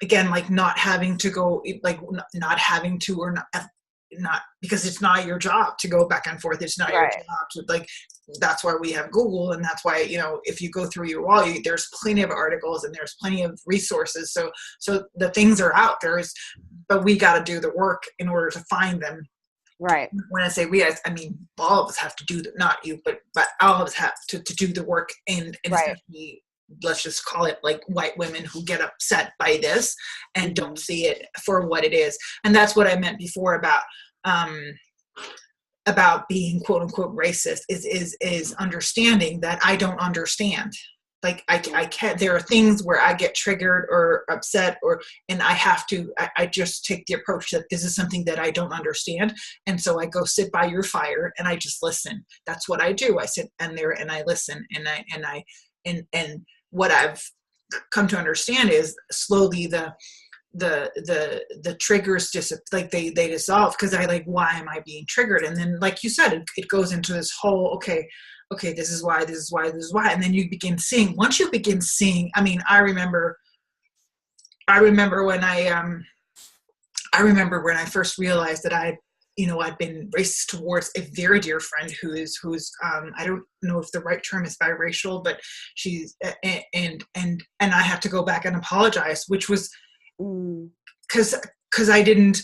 again, like not having to go, like not having to, or not because it's not your job to go back and forth. It's not your job to, like, that's why we have Google, and that's why, if you go through your wall, there's plenty of articles and there's plenty of resources. So the things are out there, but we got to do the work in order to find them. Right. When I say we, I mean all of us have to do not you, but all of us have to do the work, and especially, let's just call it like white women who get upset by this and don't see it for what it is. And that's what I meant before about being quote unquote racist is understanding that I don't understand. Like I can't, there are things where I get triggered or upset, and I just take the approach that this is something that I don't understand. And so I go sit by your fire and I just listen. That's what I do. I sit in there and I listen, and what I've come to understand is slowly the triggers they dissolve, because I like, why am I being triggered? And then, like you said, it goes into this whole, okay, this is why, and then you begin seeing. Once you begin seeing, I mean, I remember when I first realized that I'd been racist towards a very dear friend who's I don't know if the right term is biracial, but she's and I have to go back and apologize, which was because I didn't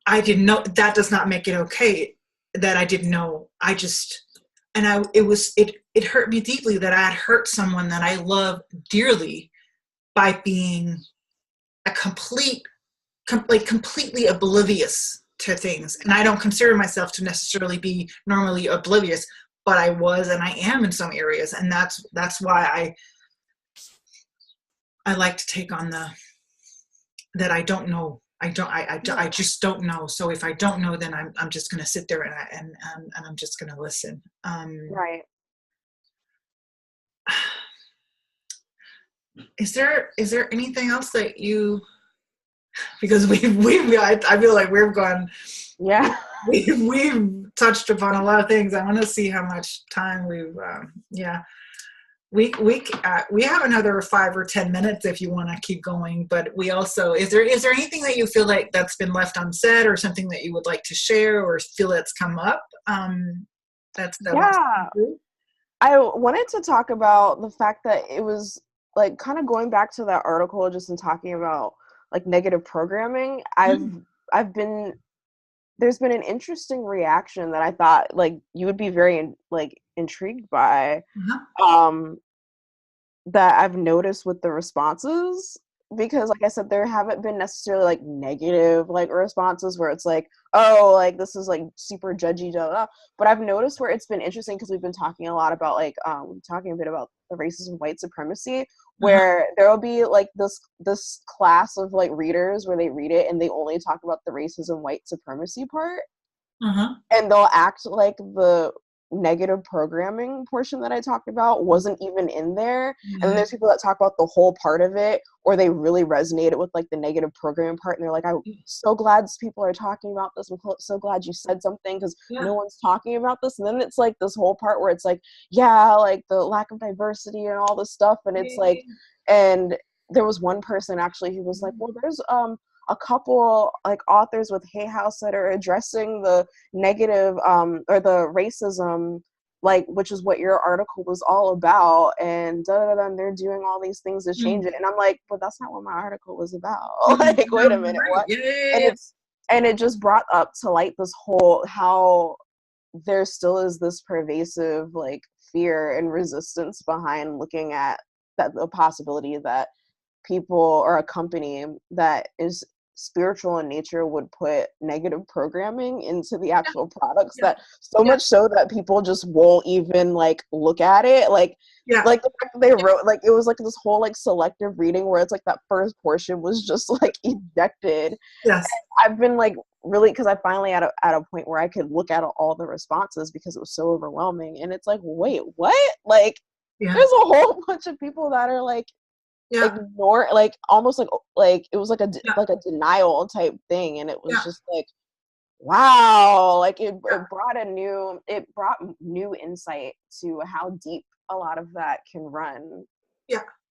know. That does not make it okay that I didn't know. I just it hurt me deeply that I had hurt someone that I love dearly by being a completely oblivious to things. And I don't consider myself to necessarily be normally oblivious, but I was, and I am in some areas. And that's why I like to take on that I don't know. I just don't know. So if I don't know, then I'm just going to sit there and I'm just going to listen. Right. Is there anything else that you, because I feel like we've gone, Yeah. we've touched upon a lot of things. I want to see how much time we've, we have another 5 or 10 minutes if you want to keep going, but we also, is there anything that you feel like that's been left unsaid, or something that you would like to share or feel that's come up? Yeah. I wanted to talk about the fact that it was like kind of going back to that article just in talking about like negative programming. There's been an interesting reaction that I thought like you would be very intrigued by. Uh-huh. That I've noticed with the responses, because like I said, there haven't been necessarily like negative like responses where it's like, oh, like this is like super judgy, blah, blah. But I've noticed where it's been interesting because we've been talking a lot about like talking a bit about the racism, white supremacy, Uh-huh. where there'll be like this class of like readers where they read it and they only talk about the racism, white supremacy part, Uh-huh. and they'll act like the negative programming portion that I talked about wasn't even in there. And then there's people that talk about the whole part of it, or they really resonated with like the negative programming part, and they're like, I'm so glad people are talking about this. I'm so glad you said something, because Yeah. no one's talking about this. And then it's like this whole part where it's like, yeah, like the lack of diversity and all this stuff. And it's like, and there was one person actually who was like, well, there's a couple like authors with Hay House that are addressing the negative or the racism, like, which is what your article was all about, and and they're doing all these things to change it. And I'm like, but that's not what my article was about. Like, wait a minute, what? And it just brought up to light this whole how there still is this pervasive like fear and resistance behind looking at that the possibility that people or a company that is spiritual in nature would put negative programming into the actual products, that so much so that people just won't even like look at it, like the fact that they wrote like it was like this whole like selective reading where it's like that first portion was just like ejected. Yes. And I've been like really, because I finally at a point where I could look at all the responses because it was so overwhelming, and it's like, wait, what? Like there's a whole bunch of people that are like ignore, like almost like it was like a denial type thing, and it was just like, wow, like it brought new insight to how deep a lot of that can run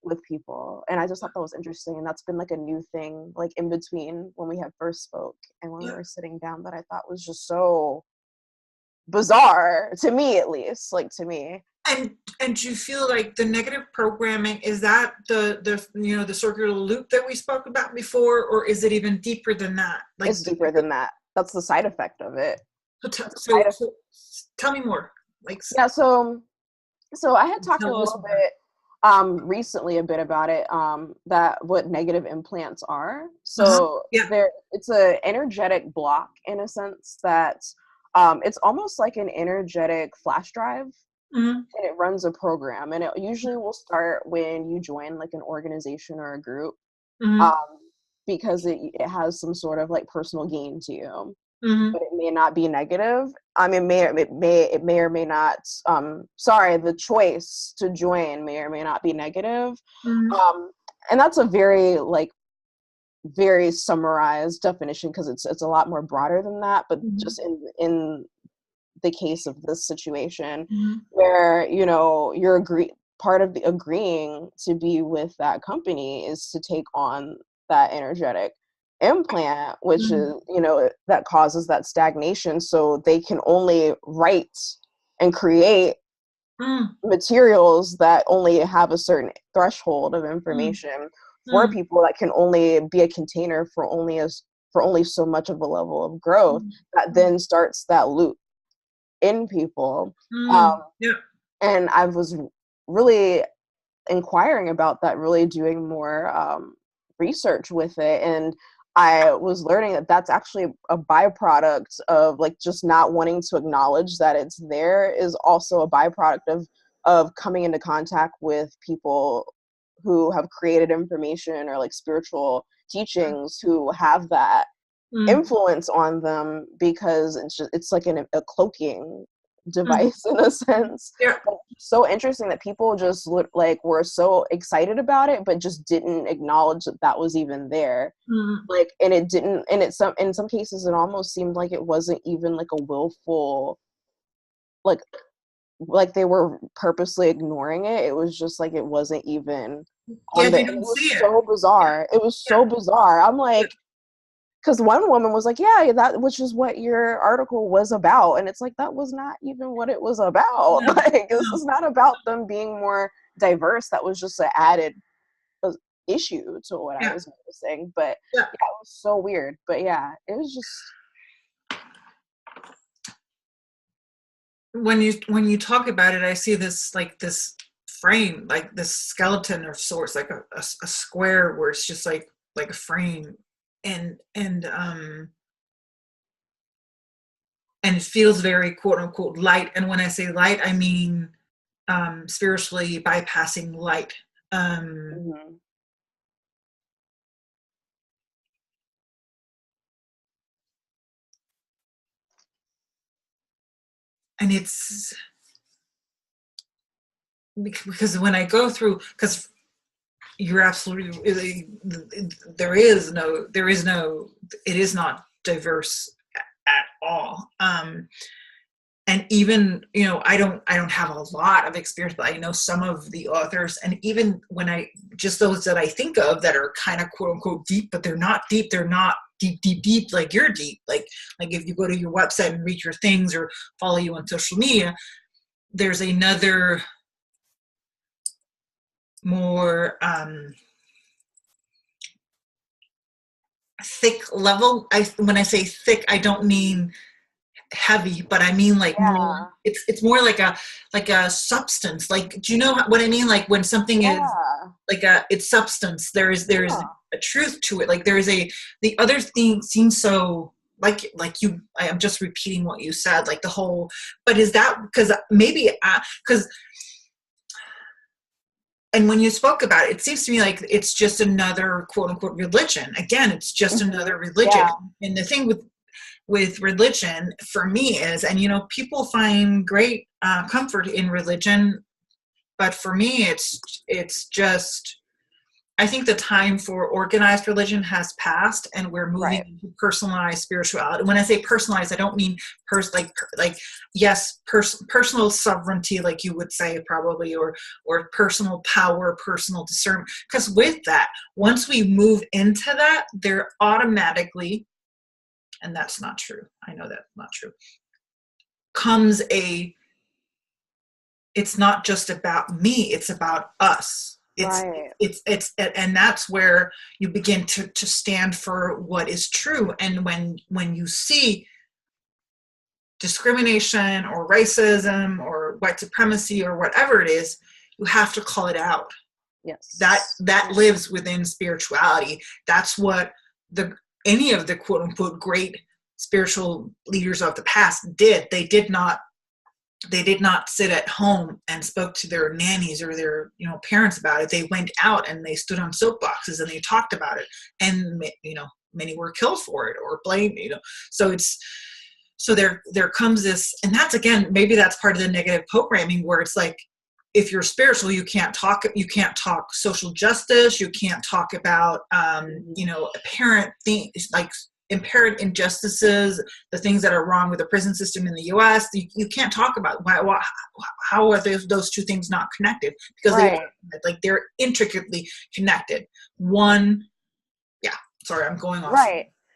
with people. And I just thought that was interesting, and that's been like a new thing like in between when we had first spoke and when we were sitting down, that I thought was just so bizarre to me, at least like to me. And you feel like the negative programming, is that the circular loop that we spoke about before, or is it even deeper than that? Like It's deeper than that. That's the side effect of it. So tell me more. Like So I had talked a little bit recently a bit about it, that what negative implants are. So it's a energetic block in a sense that it's almost like an energetic flash drive. And it runs a program, and it usually will start when you join like an organization or a group, because it has some sort of like personal gain to you. But it may not be negative. I mean, it may or may not. The choice to join may or may not be negative. And that's a very summarized definition, because it's a lot more broader than that. But just in the case of this situation, where you're part of the agreeing to be with that company is to take on that energetic implant, which is that causes that stagnation, so they can only write and create materials that only have a certain threshold of information for people, that can only be a container for only so much of a level of growth, that then starts that loop. in people. Yeah. And I was really inquiring about that, really doing more research with it. And I was learning that that's actually a byproduct of like just not wanting to acknowledge that it's there, is also a byproduct of coming into contact with people who have created information or like spiritual teachings who have that influence on them, because it's like a cloaking device in a sense. Yeah. But it's so interesting that people just like were so excited about it but just didn't acknowledge that that was even there. Like, and it didn't, and it's some, in some cases it almost seemed like it wasn't even like a willful, like they were purposely ignoring it. It was just like it wasn't even Yeah, on they it don't was see it. so bizarre. It was so bizarre. I'm like, because one woman was like, yeah, that, which is what your article was about. And it's like, that was not even what it was about. No, Like, this no. is not about them being more diverse. That was just an added issue to what I Yeah. was noticing. But Yeah. it was so weird. But yeah, it was just. When you talk about it, I see this like this frame, like this skeleton of sorts, like a square where it's just like a frame, and it feels very quote unquote light. And when I say light, I mean spiritually bypassing light. Mm-hmm. And it's because when I go through, because you're absolutely, there is no, it is not diverse at all. And even, I don't have a lot of experience, but I know some of the authors, and even when just those that I think of that are kind of quote unquote deep, but they're not deep deep like you're deep, like if you go to your website and read your things or follow you on social media, there's another more thick level. When I say thick, I don't mean heavy, but I mean like more, it's more like a substance. Like, do you know what I mean? Like when something is like it's substance, there's a truth to it. Like the other thing seems so like I'm just repeating what you said, like the whole, but is that because maybe because and when you spoke about it, it seems to me like it's just another quote unquote religion. Again, it's just another religion. And the thing with religion for me is, and people find great comfort in religion, but for me it's just, I think the time for organized religion has passed, and we're moving into personalized spirituality. When I say personalized, I don't mean personal sovereignty, like you would say probably, or personal power, personal discernment. Because with that, once we move into that, they're automatically, and that's not true, I know that's not true, comes it's not just about me, it's about us. It's and that's where you begin to stand for what is true. And when you see discrimination or racism or white supremacy or whatever it is, you have to call it out. Yes. That lives within spirituality. That's what any of the quote unquote great spiritual leaders of the past did. They did not sit at home and spoke to their nannies or their parents about it. They went out and they stood on soapboxes and they talked about it, and many were killed for it or blamed. So there comes this, and that's, again, maybe that's part of the negative programming, where it's like, if you're spiritual, you can't talk social justice, you can't talk about apparent things like apparent injustices, the things that are wrong with the prison system in the U.S. You can't talk about how are those two things not connected, because they're intricately connected. Sorry, I'm going off.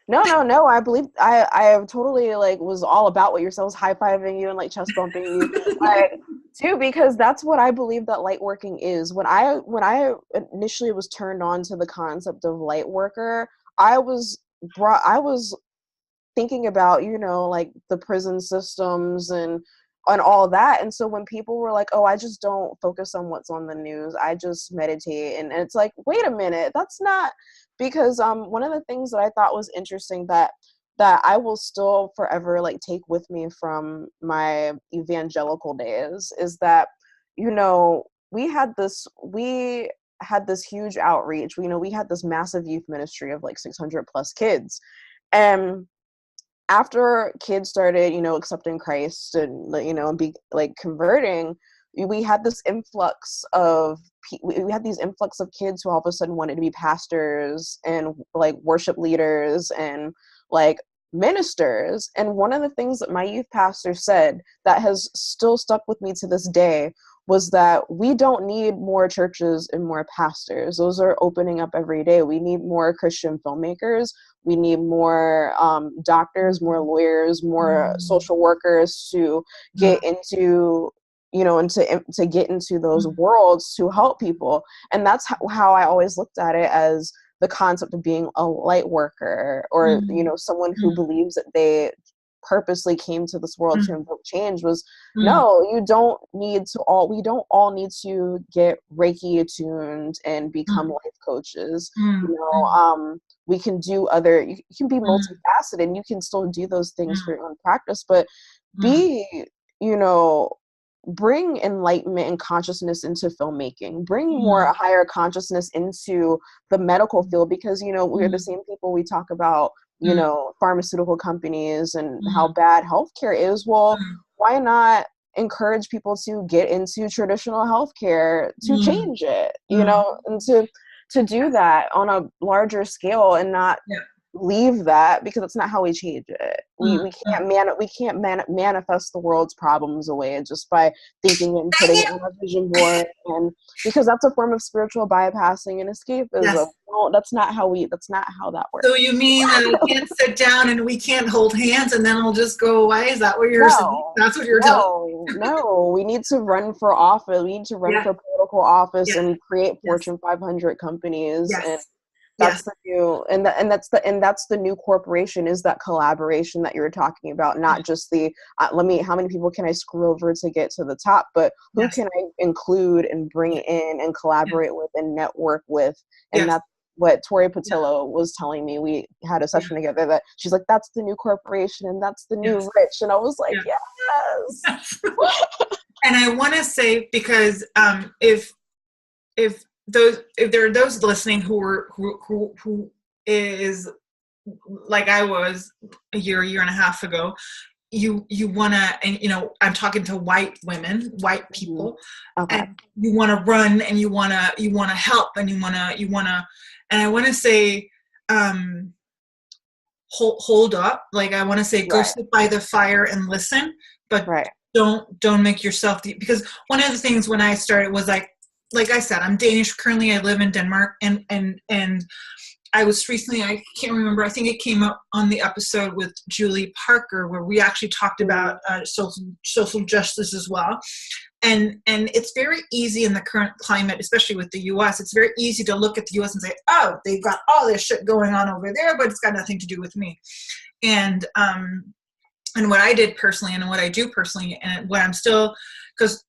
No. I believe I totally was all about what you're saying. I was high fiving you and chest bumping you, too, because that's what I believe that light working is. When I initially was turned on to the concept of light worker, I was thinking about, like the prison systems and on all that. And so when people were like, oh, I just don't focus on what's on the news, I just meditate. And it's like, wait a minute, that's not, because one of the things that I thought was interesting that I will still forever like take with me from my evangelical days is that, we had this huge outreach. We had this massive youth ministry of like 600 plus kids. And after kids started, accepting Christ and, and be like converting, we had this influx of kids who all of a sudden wanted to be pastors and like worship leaders and like ministers. And one of the things that my youth pastor said that has still stuck with me to this day was that we don't need more churches and more pastors. Those are opening up every day. We need more Christian filmmakers. We need more doctors, more lawyers, more social workers to get into, and to get into those worlds to help people. And that's how I always looked at it, as the concept of being a light worker, or, someone who believes that they purposely came to this world to invoke change. Was no, we don't all need to get Reiki attuned and become life coaches. We can do you can be multifaceted, and you can still do those things for your own practice, but bring enlightenment and consciousness into filmmaking, bring more higher consciousness into the medical field, because, we're the same people we talk about, pharmaceutical companies and how bad healthcare is. Well, why not encourage people to get into traditional healthcare to change it, and to do that on a larger scale and not leave that, because that's not how we change it. We can't manifest the world's problems away just by thinking and putting it on a vision board, and because that's a form of spiritual bypassing and escapism. Yes. No, that's not how that works. So you mean that we can't sit down and we can't hold hands and then it'll just go away? Is that what you're saying? That's what you're telling me? No, we need to run for office. We need to run for political office and create Fortune 500 companies. And that's the new, and that's the new corporation, is that collaboration that you're talking about, not just the how many people can I screw over to get to the top, but who can I include and bring in and collaborate with and network with. And that's what Tori Patillo was telling me. We had a session together that she's like, that's the new corporation and that's the new rich. And I was like, yes. And I want to say, because if there are those listening who is like I was a year and a half ago, you want to, and I'm talking to white women, white people, and you want to run and you want to help and you want to, and I want to say, hold up. Like I want to say, go sit by the fire and listen, but don't make yourself because one of the things when I started was like I said, I'm Danish. Currently, I live in Denmark, and I was recently, I can't remember, I think it came up on the episode with Julie Parker, where we actually talked about social justice as well. And it's very easy in the current climate, especially with the U.S., it's very easy to look at the U.S. and say, oh, they've got all this shit going on over there, but it's got nothing to do with me. And what I did personally and what I do personally, and what I'm still, because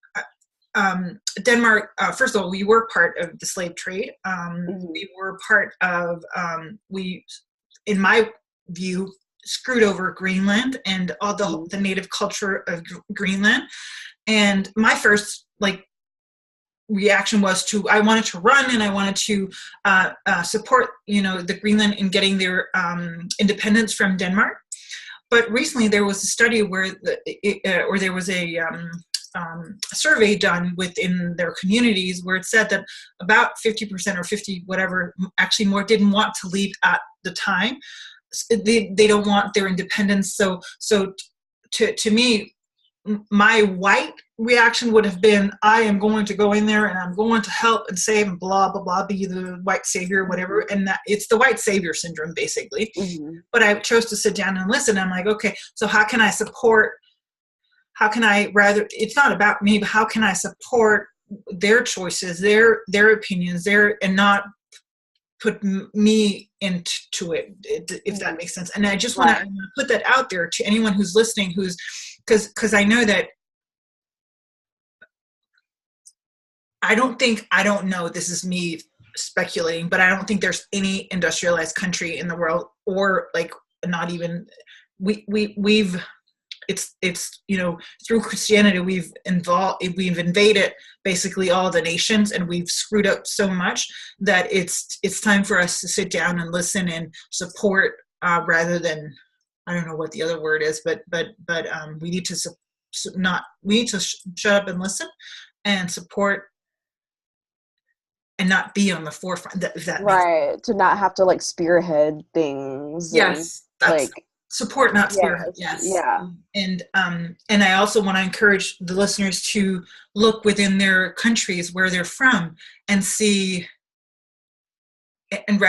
Denmark, first of all, we were part of the slave trade. We were part of, in my view, screwed over Greenland and all the native culture of Greenland. And my first reaction was I wanted to run and I wanted to support, the Greenland in getting their independence from Denmark. But recently there was a study where there was a survey done within their communities where it said that about 50% or 50 whatever, actually more, didn't want to leave at the time. They don't want their independence. So to me, my white reaction would have been, I am going to go in there and I'm going to help and save and blah, blah, blah, be the white savior or whatever. And that it's the white savior syndrome, basically. But I chose to sit down and listen. I'm like, okay, so how can I support, it's not about me, but how can I support their choices, their opinions, and not put me into it, if that makes sense. And I just want to put that out there to anyone who's listening, who's, because I know that I don't know, this is me speculating, but I don't think there's any industrialized country in the world, or like not even, we've it's you know, through Christianity we've invaded basically all the nations, and we've screwed up so much that it's time for us to sit down and listen and support, rather than, I don't know what the other word is, but we need to shut up and listen and support, and not be on the forefront. Right, to not have to like spearhead things. Yes, and, that's like support, not spearhead. Yes. Yeah. And I also want to encourage the listeners to look within their countries where they're from and see and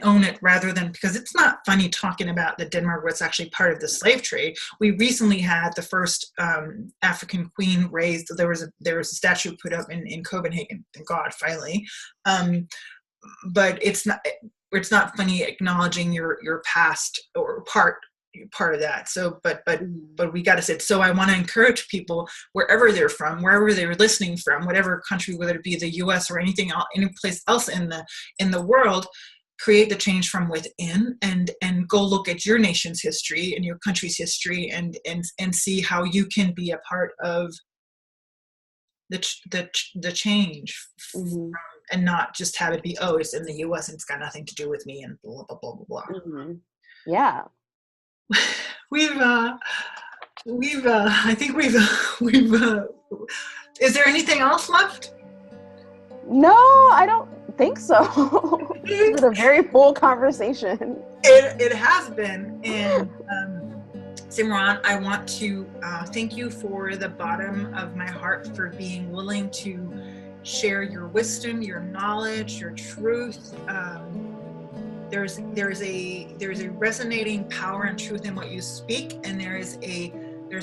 own it, rather than, because it's not funny talking about that Denmark was actually part of the slave trade. We recently had the first African queen raised. There was a statue put up in Copenhagen. Thank God, finally. But it's not funny acknowledging your past or part of that. So but we got to say it. So I want to encourage people, wherever they're from, wherever they're listening from, whatever country, whether it be the US or anything else, any place else in the world, create the change from within, and go look at your nation's history and your country's history, and see how you can be a part of the change. Mm-hmm. And not just have it be, oh, it's in the US and it's got nothing to do with me, and blah blah blah blah blah. Mm-hmm. Yeah. I think we've is there anything else left? No, I don't think so. It's been a very full conversation. It has been. And Simran, I want to thank you for the bottom of my heart for being willing to share your wisdom, your knowledge, your truth. There's a resonating power and truth in what you speak, and there's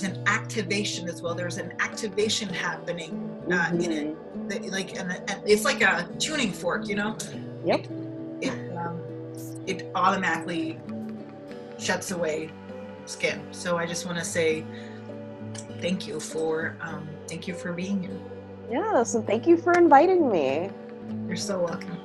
an activation as well. There's an activation happening in it, and it's like a tuning fork, you know. Yep. It automatically shuts away skin. So I just want to say thank you for being here. Yes, and thank you for inviting me. You're so welcome.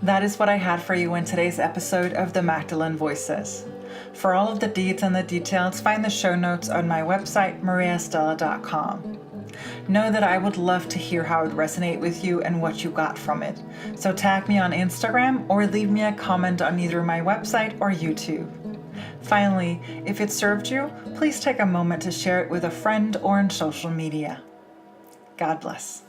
That is what I had for you in today's episode of the Magdalene Voices. For all of the deeds and the details, find the show notes on my website, mariastella.com. Know that I would love to hear how it resonated with you and what you got from it. So tag me on Instagram or leave me a comment on either my website or YouTube. Finally, if it served you, please take a moment to share it with a friend or on social media. God bless.